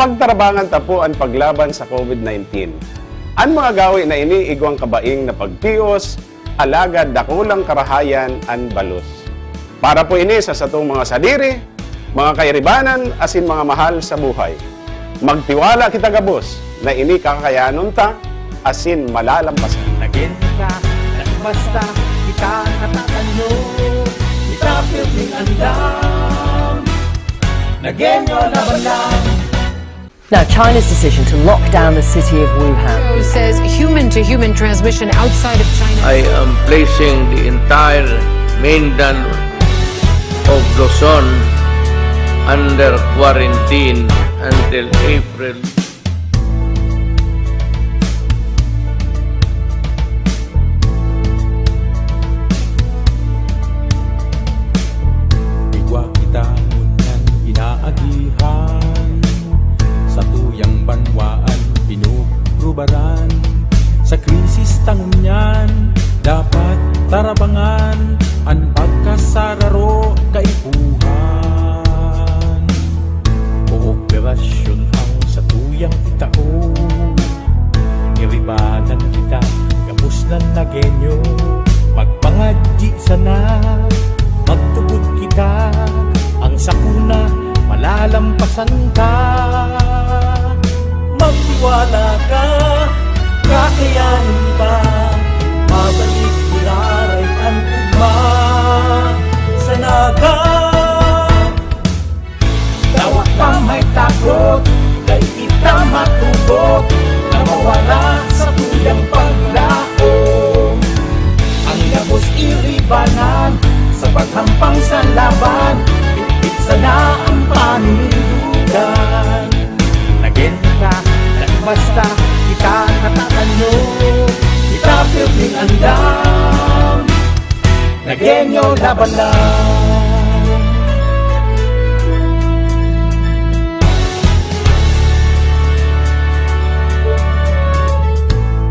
Pagtarabangan ta po ang paglaban sa COVID-19. Ang mga gawi na ini igwang kabaing na pagtios, alagad dakulang karahayan an balos. Para po ini sa satong mga sadiri, mga kairibanan, asin mga mahal sa buhay. Magtiwala kita gabos na ini kakayanon ta, asin malalampasan. Nagin ka, basta kita natatanyo, itapil ng andam, nagenyo na balang. Now, China's decision to lock down the city of Wuhan says human-to-human transmission outside of China. I am placing the entire mainland of Luzon under quarantine until April. Igwa kita ngunyan inaagihan, sa tuyang banwaan pinugrubaran, sa krisis tangunyan dapat tarabangan ang pagkasararo kaipuhan. Kooperasyon ang sa tuyang itao, iribanan kita gabos na nagenyo, magpangadji sana magtugod kita, ang sakuna malalampasan ka. Magtiwala ka, kakayanin pa, mabalik mularay ang ugma sa Naga. Dawat pa may takot, kay kita matubok, na mawala sa tuyang paglaom. Ang gabos iribanan, sa paghampang sa laban, pitpit sana ang panindugan. Nagin ka, basta kita natatanyo, itapil ng andam, Nagenyo laban lang.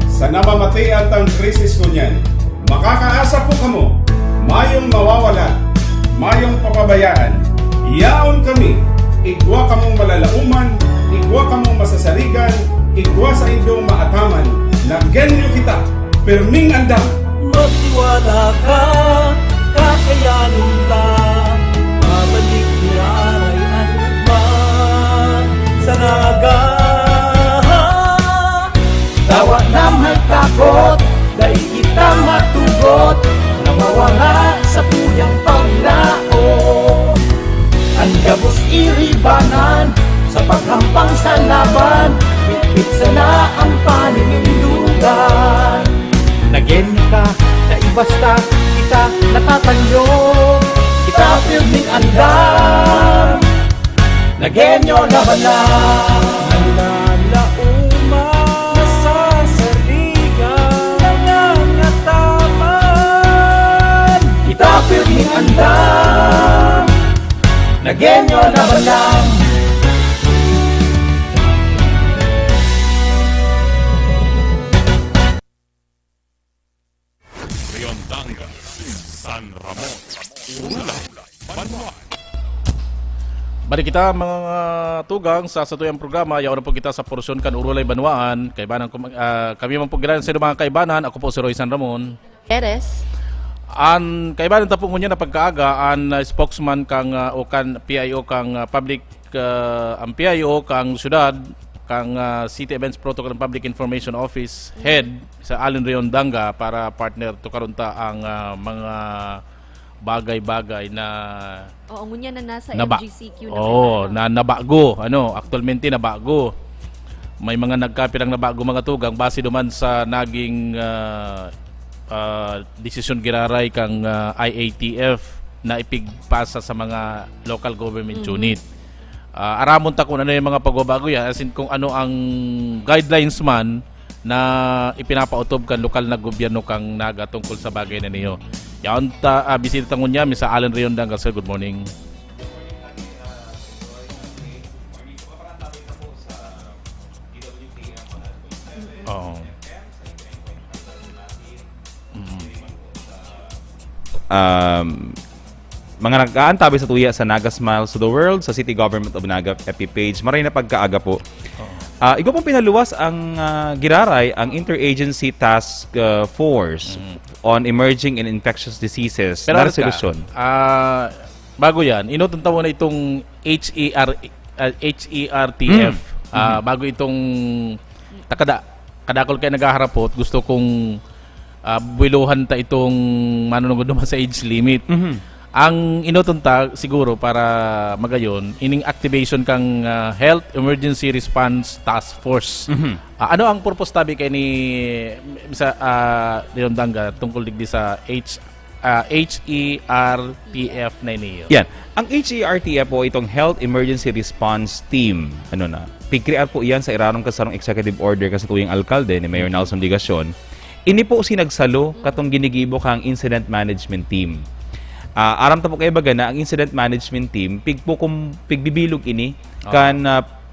Sa namamatay at ang krisis kunyan, makakaasa po kamo, mayong mawawala, mayong papabayaan, yaon kami, igwa kamong malalauman, igwa kamong masasaligan, igwa sa inyong maataman, nagenyo kita, perming andam. Magtiwala ka, kakayanin lang, babalik ni Aray at Lukman sa Naga. Tawa na may takot, dahil kita matugot, nawawala sa tuyang paglao. Ang gabos iribanan, sa paghampang sa laban, bitbit sana ang paninindugan. Nagenyo ka, naibasta, kita natatanyo, kita pirming andam. Nagenyo laban lang. Nalalauma sa saligan, nangangataman, kita pirming andam. Nagenyo laban lang. Riondanga, San Ramon, Ulay, Banwa. Balik kita mga tugang sa satuyang programa. Yaw na po kita sa porsyon kan Urulay Banwaan. Kaibanan kami man po giran sa mga kaibanan. Ako po si Roy San Ramon. Eres. An kaibanan ta po ngunya na pagkaaga an spokesman kang o kan PIO kang public ang PIO kang syudad kang City Events Protocol and Public Information Office head sa Allen Riondanga para partner to karunta ang mga bagay-bagay na Oo, ngunya na nasa naba- MGCQ na. Oo, na nabago. Actualmente nabago. May mga nagkapirang nabago mga tugang base duman sa naging desisyon giraray kang IATF na ipigpasa sa mga local government unit. Aramon ta kung ano yung mga pagbabago yan, as in kung ano ang guidelines man na ipinapautob kan lokal na gobyerno kang naga tungkol sa bagay na niyo. Yaon ta bisita tangon niya Mr. Allen Riondanga, sir. Good morning. Oh. Mga nag-aantabi sa tuya sa Naga Smiles to the World sa City Government of Naga FB page. Maray na pagkaaga po. Igo pong pinaluwas ang giraray, ang Interagency Task Force on Emerging and Infectious Diseases na resolution. Bago yan, inutuntaw na itong HERTF. Bago itong kadakol kayo naghaharapot, gusto kong buwiluhan ta itong manunugod naman sa age limit. Ang inutunta siguro para magayon, ining activation kang Health Emergency Response Task Force. Ano ang purpose tabi kay ni sa Riondanga tungkol digdi sa HERTF na niyo? Yan. Ang HERTF po itong Health Emergency Response Team. Pig-create po iyan sa iranong kasarong executive order kasi tuyong alkalde ni Mayor Nelson Ligacion. Ini po sinagsalo katong ginigibo kang Incident Management Team. Aram ta po kayo baga na ang Incident Management Team pigbibilog ini kan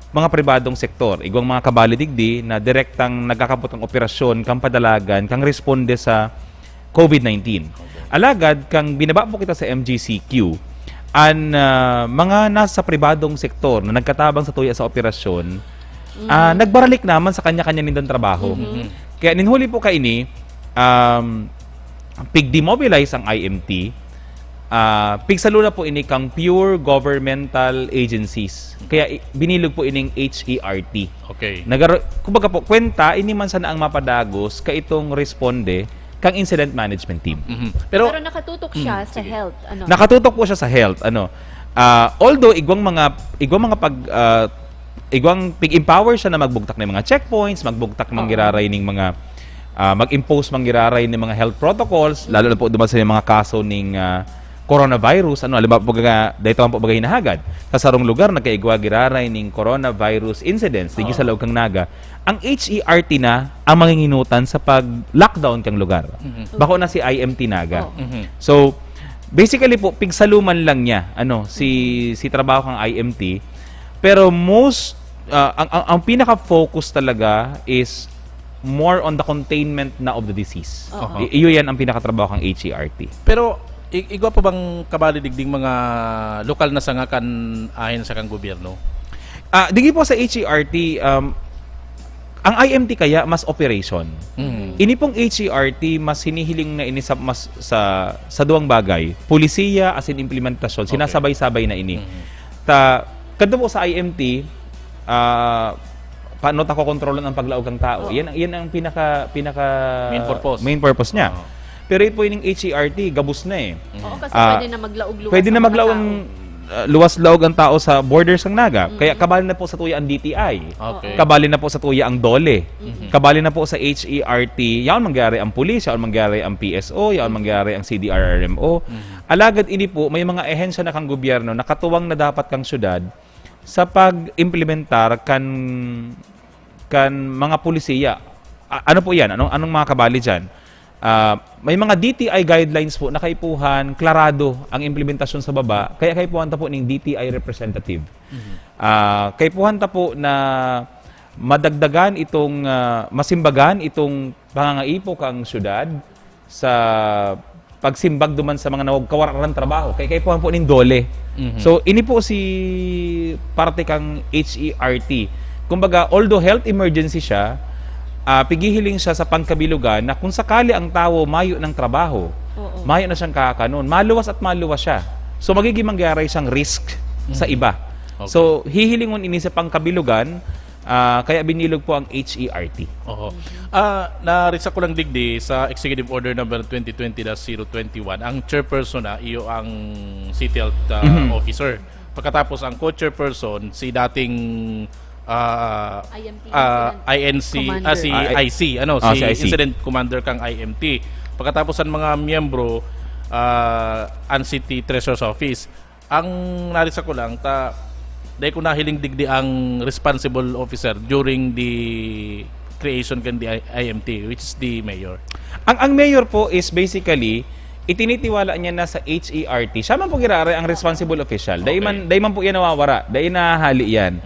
mga pribadong sektor. Igwang mga kabalidigdi na direktang nagkakapot ang operasyon kang padalagan kang responde sa COVID-19. Alagad kang binaba po kita sa MGCQ an mga nasa pribadong sektor na nagkatabang sa tuya sa operasyon nagbaralik naman sa kanya-kanya nindang trabaho. Kaya ninhuli po kaini pig-demobilize ang IMT. Pigsalo na po ini kang pure governmental agencies. Kaya binilog po ining HERT. Okay. Kumbaga po, kwenta, ini man sana ang mapadagos ka itong responde kang incident management team. Pero nakatutok siya sa health. Nakatutok po siya sa health. Although, igwang pig-empower siya na magbugtak ng mga checkpoints, magbugtak ng giraray ng mga mag-impose mang giraray ng mga health protocols, lalo na po duman sa mga kaso ng coronavirus, ano, alam po dahito ang po bagay hinahagad. Sa sarong lugar, nagkaigwa giraray ning coronavirus incidents, digi sa loob kang naga, ang HERT na ang manginginutan sa pag-lockdown kang lugar. Bako na si IMT naga. So, basically po, pigsaluman lang niya, ano, si trabaho kang IMT, pero ang pinaka-focus talaga is more on the containment na of the disease. Iyo yan ang pinakatrabaho kang HERT. Pero igwa pa bang kabalidigding mga lokal na sangakan ahin sa kang gobyerno? Digi po sa HERT, ang IMT kaya mas operation. Ini pong HERT mas hinihiling na ini sa duwang bagay. Pulisiya as in implementasyon, sinasabay-sabay na ini. Kadto po sa IMT, paano tako kontrolon ang paglaog ng tao. Yan ang pinaka main purpose niya. Pero ito po yung HERT, gabus na eh. Oo, kasi pwede na maglaog-luwas. Pwede na maglaog ang luwas-laog ang tao sa borders ng naga. Kaya kabali na po sa tuya ang DTI. Kabali na po sa tuya ang DOLE. Kabali na po sa HERT. Yaon mangyari ang pulis, yaon mangyari ang PSO, yaon mangyari ang CDRRMO. Alagad ini po, may mga ehensya na kang gobyerno na katuwang na dapat kang syudad sa pag-implementar kan mga pulisiya. Ano po yan? Anong mga kabali dyan? May mga DTI guidelines po na kaipuhan, klarado ang implementasyon sa baba, kaya kaipuhan ta po ng DTI representative. Kaipuhan ta po na madagdagan itong, masimbagan itong pangangaipo kang syudad sa pagsimbag duman sa mga nawagkawaran trabaho. Kaya kaipuhan po ng DOLE. So, ini po si parte kang HERT. Kumbaga, although health emergency siya, pigihiling siya sa pangkabilugan na kung sakali ang tao mayo ng trabaho, mayo na siyang kakanon, maluwas at maluwas siya. So, magiging mangyari siyang risk sa iba. So, hihilingon ini sa pangkabilugan, kaya binilog po ang HERT. Narisa ko lang digdi sa Executive Order number 2020-021, ang chairperson na iyo ang City Health Officer. Pagkatapos ang co-chairperson, si dating INC, si IC, si Incident Commander kang IMT. Pagkatapos ang mga miyembro, ang City Treasurer's Office. Ang narisa ko lang, dahil ko nahiling digdi ang responsible officer during the creation kan the IMT, which is the mayor. Ang mayor po is basically itinitiwala niya na sa HERT. Siya man po girare ang responsible official. Dahil man po yan nawawara. Dahil nahali yan.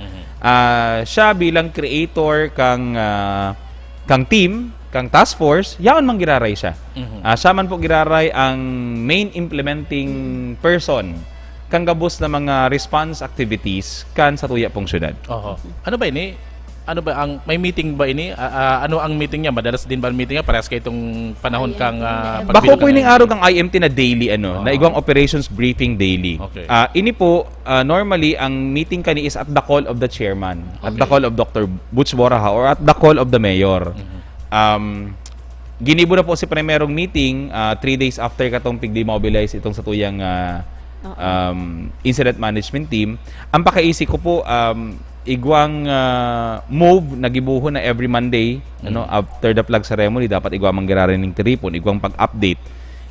Siya bilang creator kang team, kang task force, yaon man giraray siya. Siya man po giraray ang main implementing person kang gabos na mga response activities kan sa tuya pong syudad. Ano ba ini? Ano ba ang may meeting ba ini? Ano ang meeting niya? Madalas din ba ang meeting niya? Parehas kay itong panahon kang bako po ining araw kang IMT na daily na igwang operations briefing daily. Ini po normally ang meeting kani is at the call of the chairman, at the call of Dr. Butch Boraha or at the call of the mayor. Ginibo na po si primerong meeting 3 days after katong pig-demobilize itong sa tuyang incident management team. Ang pakaisi ko po igwang move nagibuho na every Monday after the flag ceremony dapat igwang manggirarin ng tripon, igwang pag-update.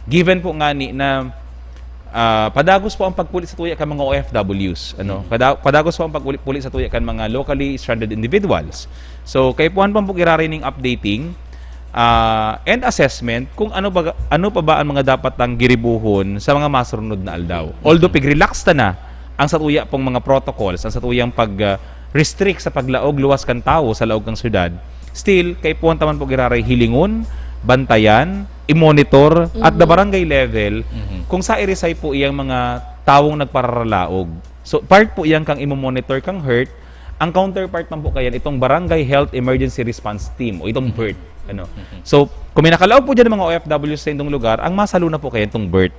Given po nga ni na padagos po ang pagpulit sa tuya kan mga OFWs, padagos po ang pagpulit sa tuya kan mga locally stranded individuals. So kay puhan po girarin ng updating and assessment kung ano pa ba ang mga dapat ang giribuhon sa mga masunod na aldaw. Although pig-relax na ang sa tuya pong mga protocols, ang sa tuyang pag-restrict sa paglaog luwas kan tao sa laog ng syudad, still kay puwan taman po giraray hilingon, bantayan, i-monitor at the barangay level kung sa irisay po iyang mga tawong nagpararalaog. So part po iyang kang imo-monitor kang hurt, ang counterpart man po kayan itong Barangay Health Emergency Response Team o itong BERT. So kung may nakalaog po dyan ng mga OFWs sa itong lugar, ang masalo na po kayan itong BERT.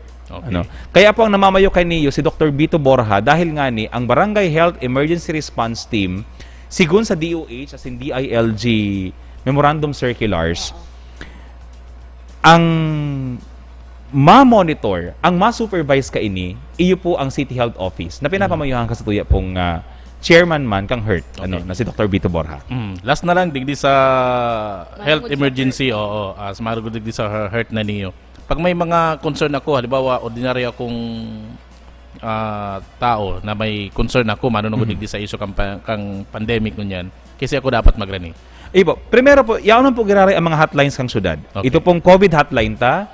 Kaya po ang namamayo kay niyo si Dr. Bito Borja dahil nga ni ang Barangay Health Emergency Response Team sigun sa DOH as in DILG Memorandum Circulars ang ma-monitor, ang ma-supervise ka ini, iyo po ang City Health Office na pinapamayuhan ka sa tuya pong chairman man kang HERT, na si Dr. Bito Borja. Last na lang digdi sa health emergency, sa marugod digdi sa HERT na niyo. pag may mga concern ako, halimbawa, ordinary akong tao na may concern ako, manunungod digdi sa isyo kang pandemic ngunyan, kasi ako dapat magrani. Ibo, primero po, yaon po giraray ang mga hotlines kang syudad. Okay. Ito pong COVID hotline ta.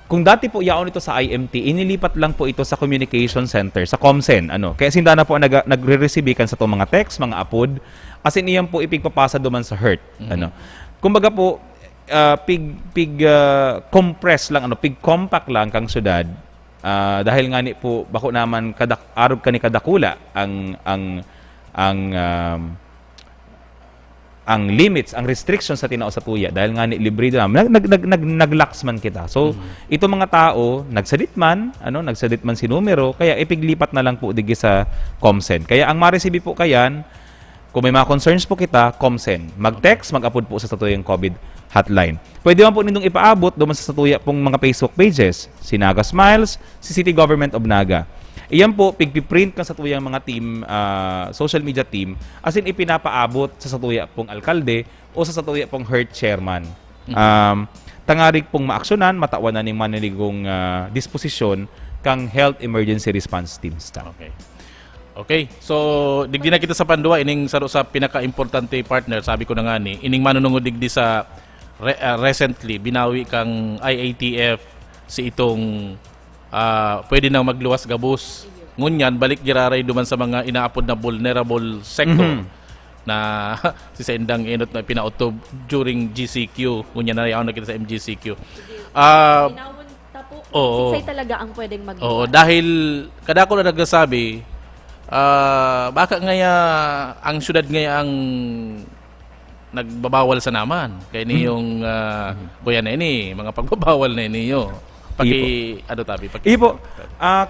Kung dati po yaon ito sa IMT, inilipat lang po ito sa communication center, sa Comsen. Kaya sinda na po nagre-receive kan sa itong mga text, mga apod, kasi niyan po ipigpapasa duman sa HERT. Kumbaga po, compress lang, pig compact lang kang syudad. Dahil nga ni po bako naman arog kani kadakula ang limits, ang restrictions sa tinao sa tuya dahil nga ni libre na naglax man kita. So ito mga tao nagsadit man si numero kaya ipiglipat na lang po digi sa Comsen. Kaya ang ma-receive po kayan kung may mga concerns po kita, Comsen. Mag-text, mag-upload po sa satuyang COVID hotline. Pwede man po nindong ipaabot doon sa satuya pong mga Facebook pages, si Naga Smiles, si City Government of Naga. Iyan po, pigpiprint ka sa tuyang mga team, social media team, as in ipinapaabot sa satuya pong alkalde o sa satuya pong HERT chairman. Tangarig pong maaksyonan, matawanan ng maniligong disposisyon kang Health Emergency Response Teams. Okay, so digdi na kita sa Pandua, ining saro sa pinaka-importante partner, sabi ko na nga ni, ining manunungod digdi sa recently, binawi kang IATF si itong pwede nang magluwas gabos. Ngunyan, balik giraray duman sa mga inaapod na vulnerable sector na si Sendang Inot na pinautob during GCQ. Ngunyan na yaon na kita sa MGCQ. Say talaga ang pwedeng magluwas. Oo, dahil kada ko na nagsasabi, baka ngaya ang syudad ngaya ang nagbabawal sa naman kay niyong kuya na ini mga pagbabawal na niyo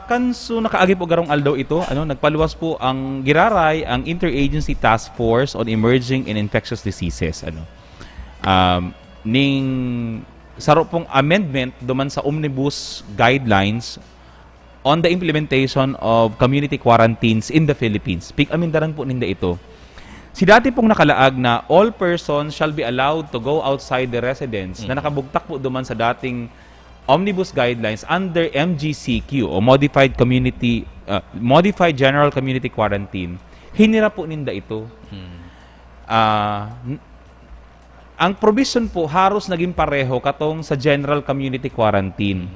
kanso nakaagi po garong aldaw ito nagpaluwas po ang giraray ang Interagency Task Force on Emerging and Infectious Diseases ning saro pong amendment duman sa Omnibus Guidelines on the implementation of community quarantines in the Philippines. Amindarang po ninda ito. Si dati pong nakalaag na all persons shall be allowed to go outside the residence na nakabugtak po duman sa dating Omnibus Guidelines under MGCQ o Modified General Community Quarantine. Hinira po ninda ito. Ang provision po haros naging pareho katong sa General Community Quarantine.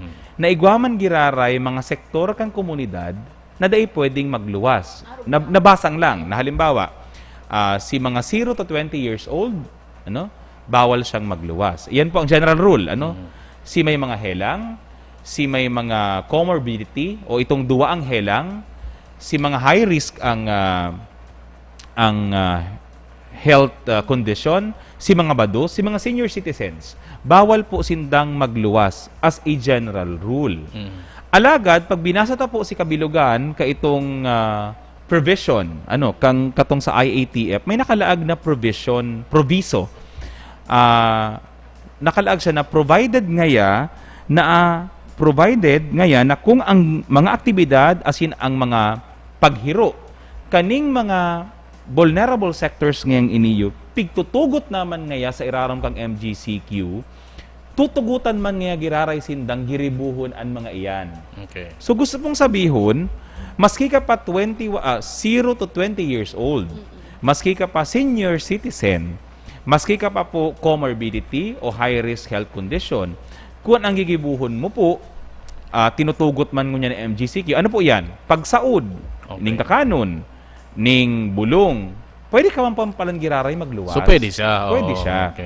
Naigwaman giraray mga sektor kang komunidad na dai pwedeng magluwas. Nabasang lang na halimbawa, si mga 0 to 20 years old, bawal siyang magluwas. Iyan po ang general rule, Si may mga helang, si may mga comorbidity o itong duwa ang helang, si mga high risk ang health condition, si mga bado, si mga senior citizens, bawal po sindang magluwas as a general rule. Alagad, pag binasa ta po si kabilugan ka itong provision, katong sa IATF, may nakalaag na proviso. Nakalaag siya na provided na kung ang mga aktibidad asin ang mga paghiro kaning mga vulnerable sectors ngayang iniyo pigtutugot naman ngaya sa irarom kang MGCQ tutugutan man ngaya giraray sindang giribuhon an mga iyan. Okay. So gusto pong sabihon maski ka pa 0 to 20 years old, maski ka pa senior citizen, maski ka pa po comorbidity o high-risk health condition, kung ang gigibuhon mo po, tinutugot man ngunyan ng MGCQ, ano po yan? Pagsaud, ning kakanon, ning bulong, pwede ka man pampalang giraray magluwas. So pwede siya? Pwede siya.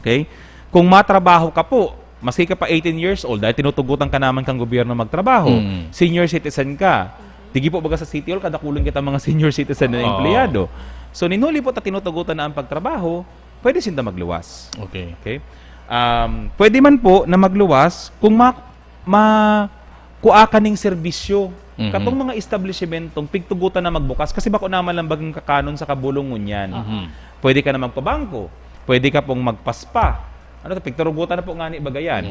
Okay. Kung matrabaho ka po, maski ka pa 18 years old, dahil tinutugutan ka naman kang gobyerno magtrabaho, senior citizen ka, tigi po baga sa City Hall, kada kulong kita mga senior citizen na empleyado. So, ninuli po tinutugutan na ang pagtrabaho, pwede sinda magluwas. Okay. Pwede man po na magluwas kung kuaka ning serbisyo. Katong mga establishmentong pigtugutan na magbukas kasi bako naman lang bagang kakanon sa kabulong ngunyan. Pwede ka na magpabangko, pwede ka pong magpaspa. Pigturugutan na po nga ni bagayan.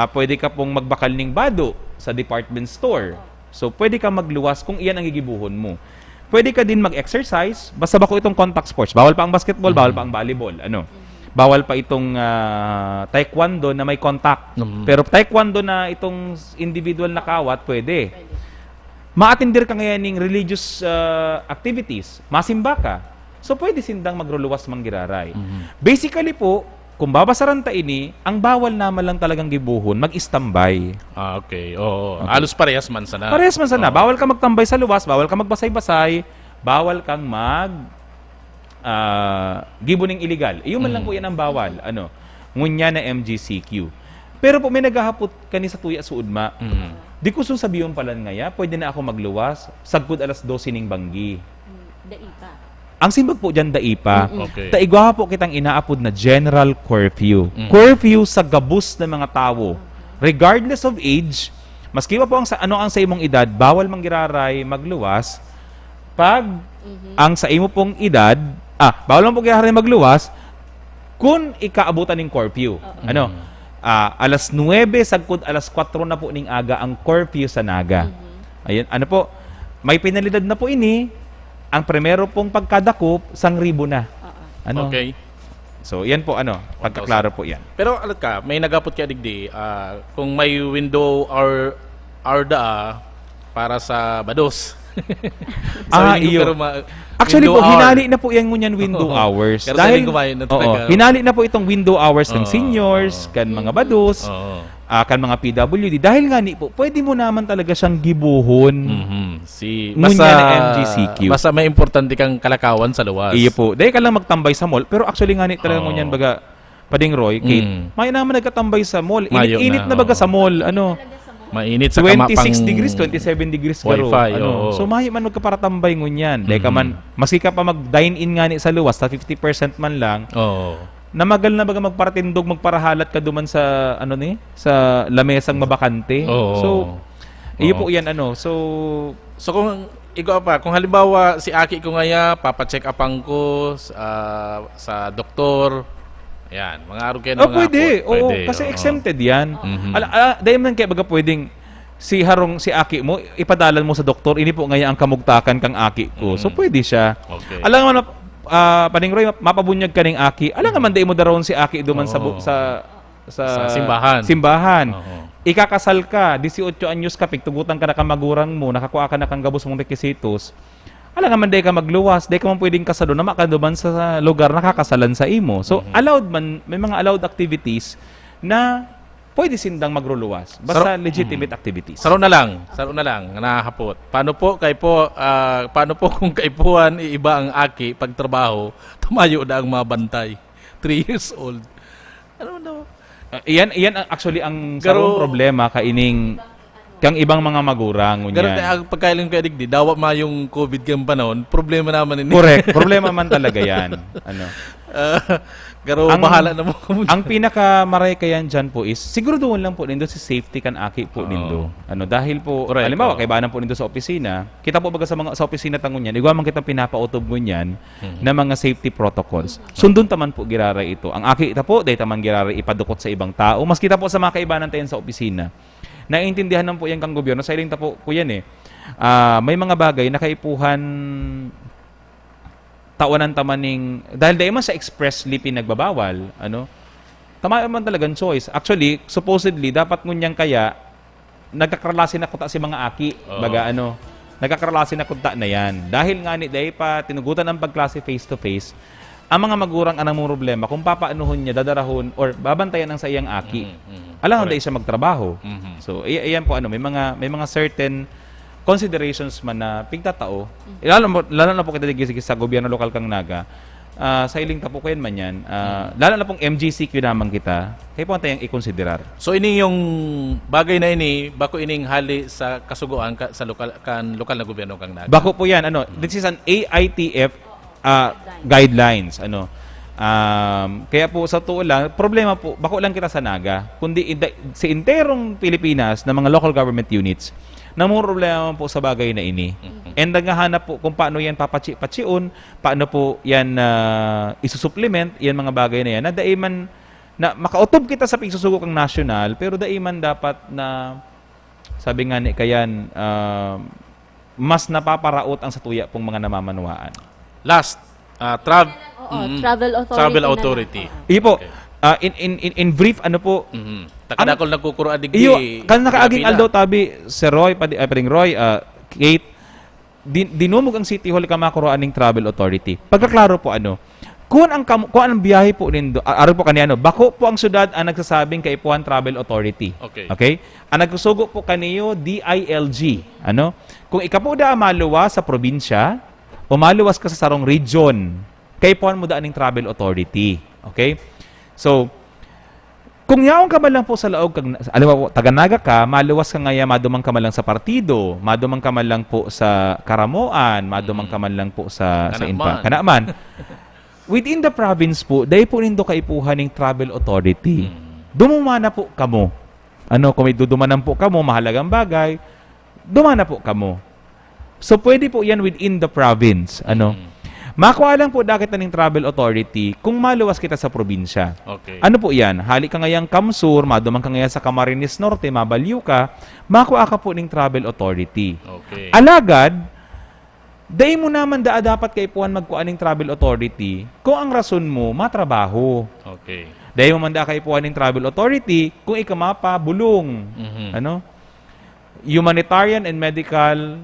Pwede ka pong magbakal ning bado sa department store. So, pwede ka magluwas kung iyan ang gigibuhon mo. Pwede ka din mag-exercise, basta bako itong contact sports. Bawal pa ang basketball, bawal pa ang volleyball. bawal pa itong taekwondo na may contact. Pero taekwondo na itong individual na kawat, pwede. Ma-attendir ka ngayon ng religious activities, masimba ka. So pwede sindang magruluwas manggiraray. Basically po, kung babasaran ta ini, ang bawal naman lang talagang gibuhon, mag-istambay. Okay. Oo. Alos parehas man sana. Parehas man sana. Bawal ka magtambay sa luwas, bawal ka magbasay-basay, bawal kang gibuning illegal. Iyon man lang po yan ang bawal. Ngunya na MGCQ. Pero po may naghahapot kani sa tuya suudma. Di ko sabihin pala ngaya, pwede na ako magluwas, sagpod alas 12 ning banggi. Daipa. Ang simbag po dyan, daipa. Okay. Taigwa po kitang inaapod na general curfew. Curfew sa gabus ng mga tao. Regardless of age, maski pa po ang sa imong edad, bawal manggiraray, magluwas. Pag ang sa imo pong edad, bawal lang po giraray magluwas kung ikaabutan ng curfew. Alas 9, sagkod alas 4 na po ning aga ang curfew sa Naga. Ayun, po, may penalidad na po ini. Ang primero pong pagkadakop, 1,000 na. Okay. So, yan po, pagkaklaro po yan. Pero alat ka, may nagapot ka digdi, kung may window or para sa bados. Iyo. Actually po, hinali na po yan ngunyan window hours. Pero dahil na talaga. hinali na po itong window hours ng seniors, kan mga bados, kan mga PWD. Dahil nga po, pwede mo naman talaga siyang gibuhon. Basta na MGCQ. Basta may importante kang kalakawan sa luwas. Iyo po. Dahil ka lang magtambay sa mall. Pero actually nga talaga ngunyan baga, Pading Roy, Kate, may naman nagkatambay sa mall. Init na baga sa mall. Mainit sa 26 degrees, 27 degrees garo. Wi-Fi, So mahi man magkaparatambay ngunyan. Dahil ka man, maski ka pa mag-dine-in nga ni sa luwas, sa 50% man lang, namagal na baga magparatindog, magparahalat ka duman sa, sa lamesang mabakante. So, iyo po yan, So kung ikaw pa, kung halimbawa si Aki ko ngaya, papacheck upang ko sa doktor, ayan, mga araw kayo na pwede. Kasi exempted yan. Dahil man kaya baga pwedeng si Aki mo, ipadalan mo sa doktor, ini po ngaya ang kamugtakan kang Aki ko. So pwede siya. Okay. Alam mo na, Pading Roy, mapabunyag ka ng Aki. Alam nga man, mo daron si Aki duman sa simbahan. Ikakasal ka, 18 anyos ka, pigtugutan ka na kamagurang mo, nakakuha ka na kang gabos mong requisitos. Alam nga man, ka magluwas, ka man pwedeng kasalo na makaduman sa lugar na kakasalan sa imo. So, allowed man, may mga allowed activities na pwede sindang magruluwas. Basta legitimate activities. Saro na lang, nahapot. Paano po kung kaipuhan iiba ang Aki pagtrabaho, tumayo na ang mabantay. 3 years old. Iyan actually ang sarong problema kaining kang ibang mga magurang ngunyan. Ganun pagkailan ka digdi, dawa ma yung COVID kang panahon, problema naman ini. Correct, problema man talaga yan. Bahala na mo. Ang pinakamaray kayan dyan po is, siguro doon lang po nindo si safety kan Aki po nindo. Dahil po, halimbawa, kaibanan po nindo sa opisina, kita po baga sa opisina tangon yan, igwa man kita pinapautob ngunyan na mga safety protocols. Sundon taman po giraray ito. Ang Aki ita po, dahil taman giraray ipadukot sa ibang tao. Mas kita po sa mga kaibanan tayo sa opisina. Naiintindihan lang po yan kang gobyerno. Sa iling po yan may mga bagay na kaipuhan tawanan tamaning dahil dahil man sa expressly pinagbabawal, tama man talagang choice. Actually, supposedly, dapat ngunyang kaya nagkakaralasin na kuta si mga Aki. Baga nagkakaralasin na kuta na yan. Dahil nga dahil pa tinugutan ang pagklase face-to-face, ang mga magurang anang mong problema, kung papaanuhon niya, dadarahon, or babantayan ang sa iyang Aki. Alam nga dahil siya magtrabaho. So, ayan po, may mga certain considerations man na pigtatao. Lalo na po kita digis sa gobyerno lokal kang Naga. Sa iling tapo ko yan man yan. Lalo na pong MGCQ naman kita. Kaya po tayong i-considerar. So, ini yung bagay na ini, bako ining hali sa kasuguan sa lokal na gobyerno kang Naga. Bako po yan. This is an AITF guidelines. Kaya po sa tuo lang, problema po, bako lang kita sa Naga, kundi si interong Pilipinas na mga local government units, namang problema po sa bagay na ini. And naghahanap po kung paano yan papachi-pachiun, paano po yan isusupplement, yan mga bagay na yan, na daiman, na makautob kita sa pagsusugo kang national, pero daiman dapat na, sabi nga ni kayan, mas napaparaot ang satuya pong mga namamanwaan. Last, Travel Authority. Iyo po. In brief, ano po, Takadakol nagkukuro adigdi. iyo, kan nakaaging aldaw tabi, Sir Roy, pading Roy, Kate, dinumog ang City Hall kamakuroan ng Travel Authority. Pagkaklaro po kung ang biyahe po nindo, araw po kaniya bako po ang syudad ang nagsasabing kay Ipuan Travel Authority. Okay? Ang nagsusugo po kaniyo DILG. Kung ikapo da maluwas sa probinsya o maluwas ka sa sarong region, kay Ipuan mo daan ng Travel Authority. Okay? So, kung yaong ka man lang po sa laog, alam mo, taga-Naga ka, maluwas ka ngaya, madumang ka man lang sa partido, madumang ka man lang po sa Karamoan, madumang ka man lang po sa Kanaman. Within the province po, dahil po nindo kaipuhan ng Travel Authority, dumumana po kamo. Kung may dudumanan po kamo, mahalagang bagay, dumana po kamo. So, pwede po yan within the province. Makuha lang po dakit na ng Travel Authority kung maluwas kita sa probinsya. Okay. Ano po yan? Hali ka ngayang Kamsur, madumang ka ngayang sa Camarines Norte, mabaliw ka, makuha ka po ng Travel Authority. Okay. Alagad, dahil mo naman dapat kay Puan magkuha ng Travel Authority kung ang rason mo, matrabaho. Okay. Dahil mo man kay Puan ng Travel Authority kung ikamapa, bulong. Humanitarian and medical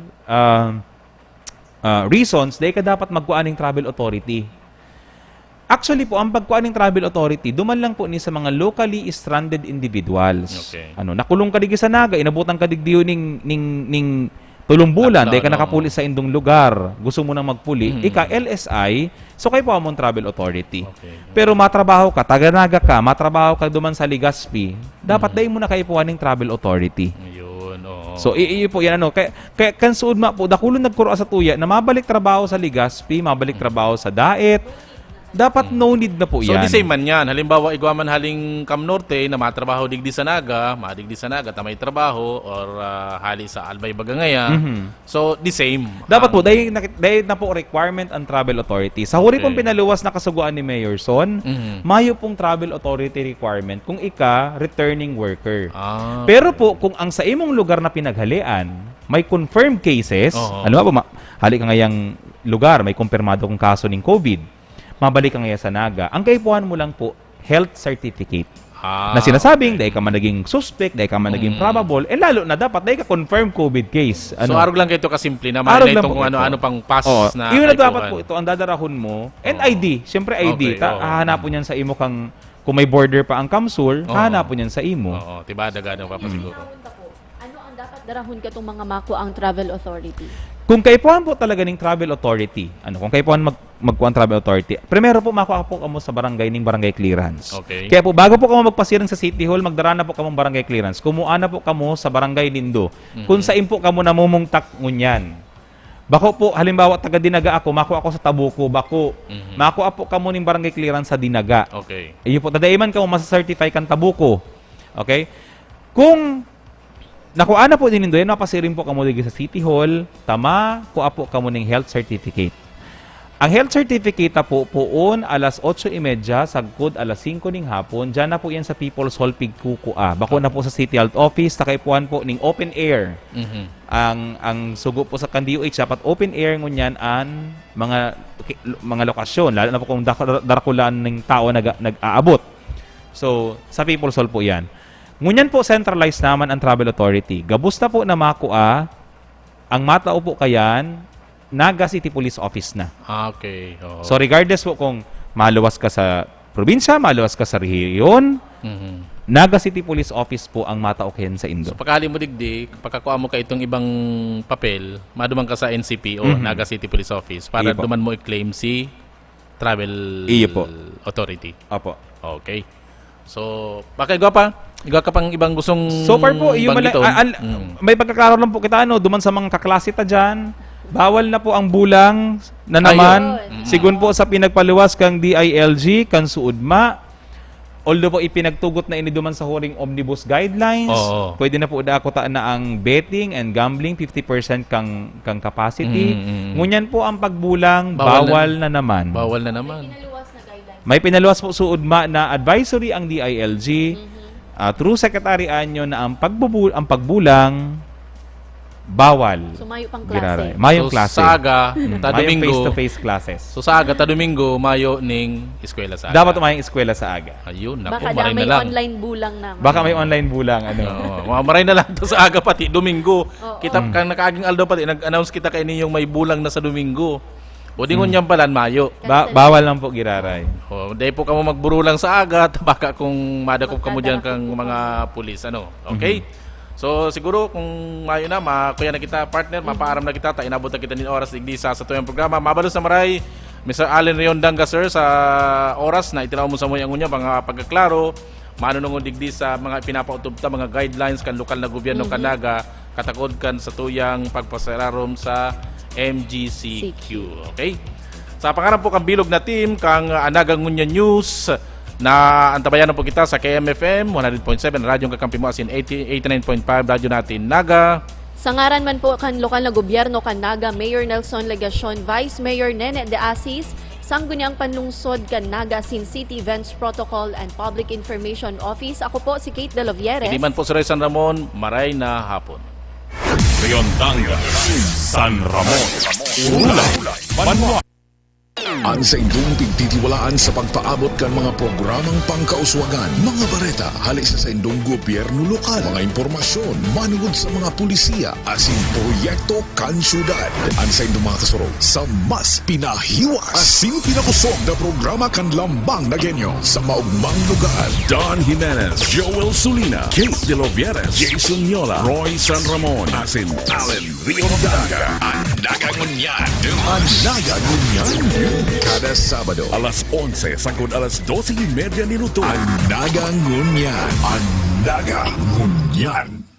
reasons, dahil ka dapat magkuha ng Travel Authority. Actually po, ang pagkuha ng Travel Authority, duman lang po ni sa mga locally stranded individuals. Okay. Nakulong ka digi sa Naga, inabutan ka digdiyo ning tulong bulan, dahil ka nakapuli sa indong lugar, gusto mo nang magpuli, ika LSI, so kayo po among Travel Authority. Pero matrabaho ka, taga-Naga ka, matrabaho ka duman sa Legazpi, dapat dahil mo na kayo po ng Travel Authority. So, iyo po yan, kaya kan suod ma po, dakulon nagkuro sa tuya, na mabalik trabaho sa Legazpi, mabalik trabaho sa Daet, dapat no need na po yan. So, di same man yan. Halimbawa, igwaman haling Cam Norte na matrabaho digdi sa Naga, madigdi sa Naga, tamay trabaho, or hali sa Albay Bagangaya. So, the same. Dapat po, dahil na po requirement ang Travel Authority. Sa huri pong pinaluwas na kasuguan ni Mayor Son, mayo pong Travel Authority requirement kung ika returning worker. Pero po, kung ang sa imong lugar na pinaghalian, may confirmed cases, ano ba, hali ka ngayang lugar, may kumpirmado kong kaso ng COVID, mabalik ka ngayon sa Naga, ang kaipuhan mo lang po, health certificate. Na sinasabing, dahil ka man naging suspect, dahil ka man naging probable, lalo na dapat, dahil ka confirmed COVID case. So, arog lang kayo ito kasimple na may na itong ano pang pass na yun na dapat po ito, ang dadarahon mo, and ID, syempre ID, hahanapon yan sa imo kung may border pa ang Kamsur, hahanapon yan sa imo. Oo, tiba, daga pa siguro. Ano ang dapat darahon ka itong mga mako ang Travel Authority? Kung kaipuhan po talaga ng Travel Authority, kung kaipuhan magkuhan Travel Authority, primero po makuha po kamo sa barangay ng barangay clearance. Okay. Kaya po, bago po kamo magpasiring sa City Hall, magdara na po kamo barangay clearance. Kumuha na po kamo sa barangay Lindo. Kung saan po kamo namumungtak ngunyan. Bako po, halimbawa, taga Dinaga ako, makuha ako sa Tabuko, bako. Makuha po kamo ng barangay clearance sa Dinaga. Okay. Iyo po, tadaiman kamo masa-certify kang Tabuko. Okay? Kung nakuha na po din nindo, napasirin po kamo dito sa City Hall, tama, kuha po kamo ng health certificate. Ang health certificate na po poon alas 8:30, sagkod alas 5 ning hapon, dyan na po yan sa People's Hall Pigkukua. Bako na po sa City Health Office, takaipuan po ng open air. Ang sugo po sa DOH, dapat open air ngunyan ang mga lokasyon, lalo na po kung darakulaan ng tao nag-aabot. So, sa People's Hall po yan. Ngunyan po centralized naman ang Travel Authority. Gabusta po na makuha, ang matao po kayan, Naga City Police Office na. Okay. So regardless po kung maluwas ka sa probinsya, maluwas ka sa rehiyon, Naga City Police Office po ang matao kayan sa Indo. So pagkali mo digdi, pagkakuha mo ka itong ibang papel, madumang ka sa NCPO, Naga City Police Office, para duman mo i-claim si Travel Authority. Opo. Okay. So, pakigwa pa? Igwa ka pang ibang gustong so far po, may pagkakaroon lang po kita, duman sa mga kaklase ta dyan, bawal na po ang bulang na naman. Sigun po sa pinagpaluwas kang DILG, kang suudma. Although po ipinagtugot na iniduman sa huring omnibus guidelines, pwede na po dako ta na ang betting and gambling 50% kang capacity. Ngunyan po ang pagbulang bawal na naman. Bawal na naman. May pinaluwas po suudma na advisory ang DILG through Secretary Anyo na ang pagbulang bawal. So, mayo pang Giraray. klase. Mayong So, klase. sa aga, ta Mayong Domingo. face-to-face classes. So sa aga, ta Domingo, mayo ning eskwela sa aga. Dapat mayong eskwela sa aga. Ayun, Baka naku, da maray may na lang. online bulang na. Baka may online bulang. Ano. Oo, maray na lang to sa aga pati, Domingo. Kita, kang nakaaging aldaw pati, nag-announce kita kay yung may bulang na sa Domingo. O di ngunyan palan, mayo. Bawal lang po, Giraray. O, dahil po kamo magburo lang sa aga, baka kung madakop kamo dyan kang mga pulis. Ano? Okay? So siguro kung mayo na, kuya na kita partner, mapaaram na kita, inabot na kita ni oras digdi sa tuyang programa. Mabalos na maray, Mr. Allen Riondanga sir, sa oras na itinaw mo sa mo ang unya, mga pagkaklaro, manunungod digdi sa mga pinapautubta, mga guidelines kan lokal na gobyerno kanaga, katakod kan sa tuyang pagpasararom sa MGCQ. Okay? Sa pangarap po kang bilog na team, kang Anagang Ngunya News, na antabayanan po kita sa KMFM 100.7 Radyong Kakampi mo, asin 89.5 radyo natin Naga. Sa ngaran man po kan lokal na gobyerno kan Naga, Mayor Nelson Legacion, Vice Mayor Nene De Asis, Sangguniang Panlungsod kan Naga Sin City Events Protocol and Public Information Office. Ako po si Kate De Lovieres. Hindi man po si Roy San Ramon, maray na hapon. Riondanga, San Ramon, Ulay, Banwa. Ang sa indong pigtitiwalaan sa pagpaabot kan mga programang pangkauswagan, mga bareta, halik sa indong gobyerno lokal, mga impormasyon, manugod sa mga pulisiya, asin proyekto kan syudad. Ang sa indong mga kasurog sa mas pinahiwas, asin pinakusog na programa kan lambang na genyo sa maugmang lugar. Don Jimenez, Joel Sulina, Kate De Lovieres, Jason Yola, Roy San Ramon, asin Allen Riondanga. Ang nagangunyan, ang nagangunyan. Kada Sabado, alas 11 sangkod alas 12:30 minuto. ang nagangunyan. Ang nagangunyan.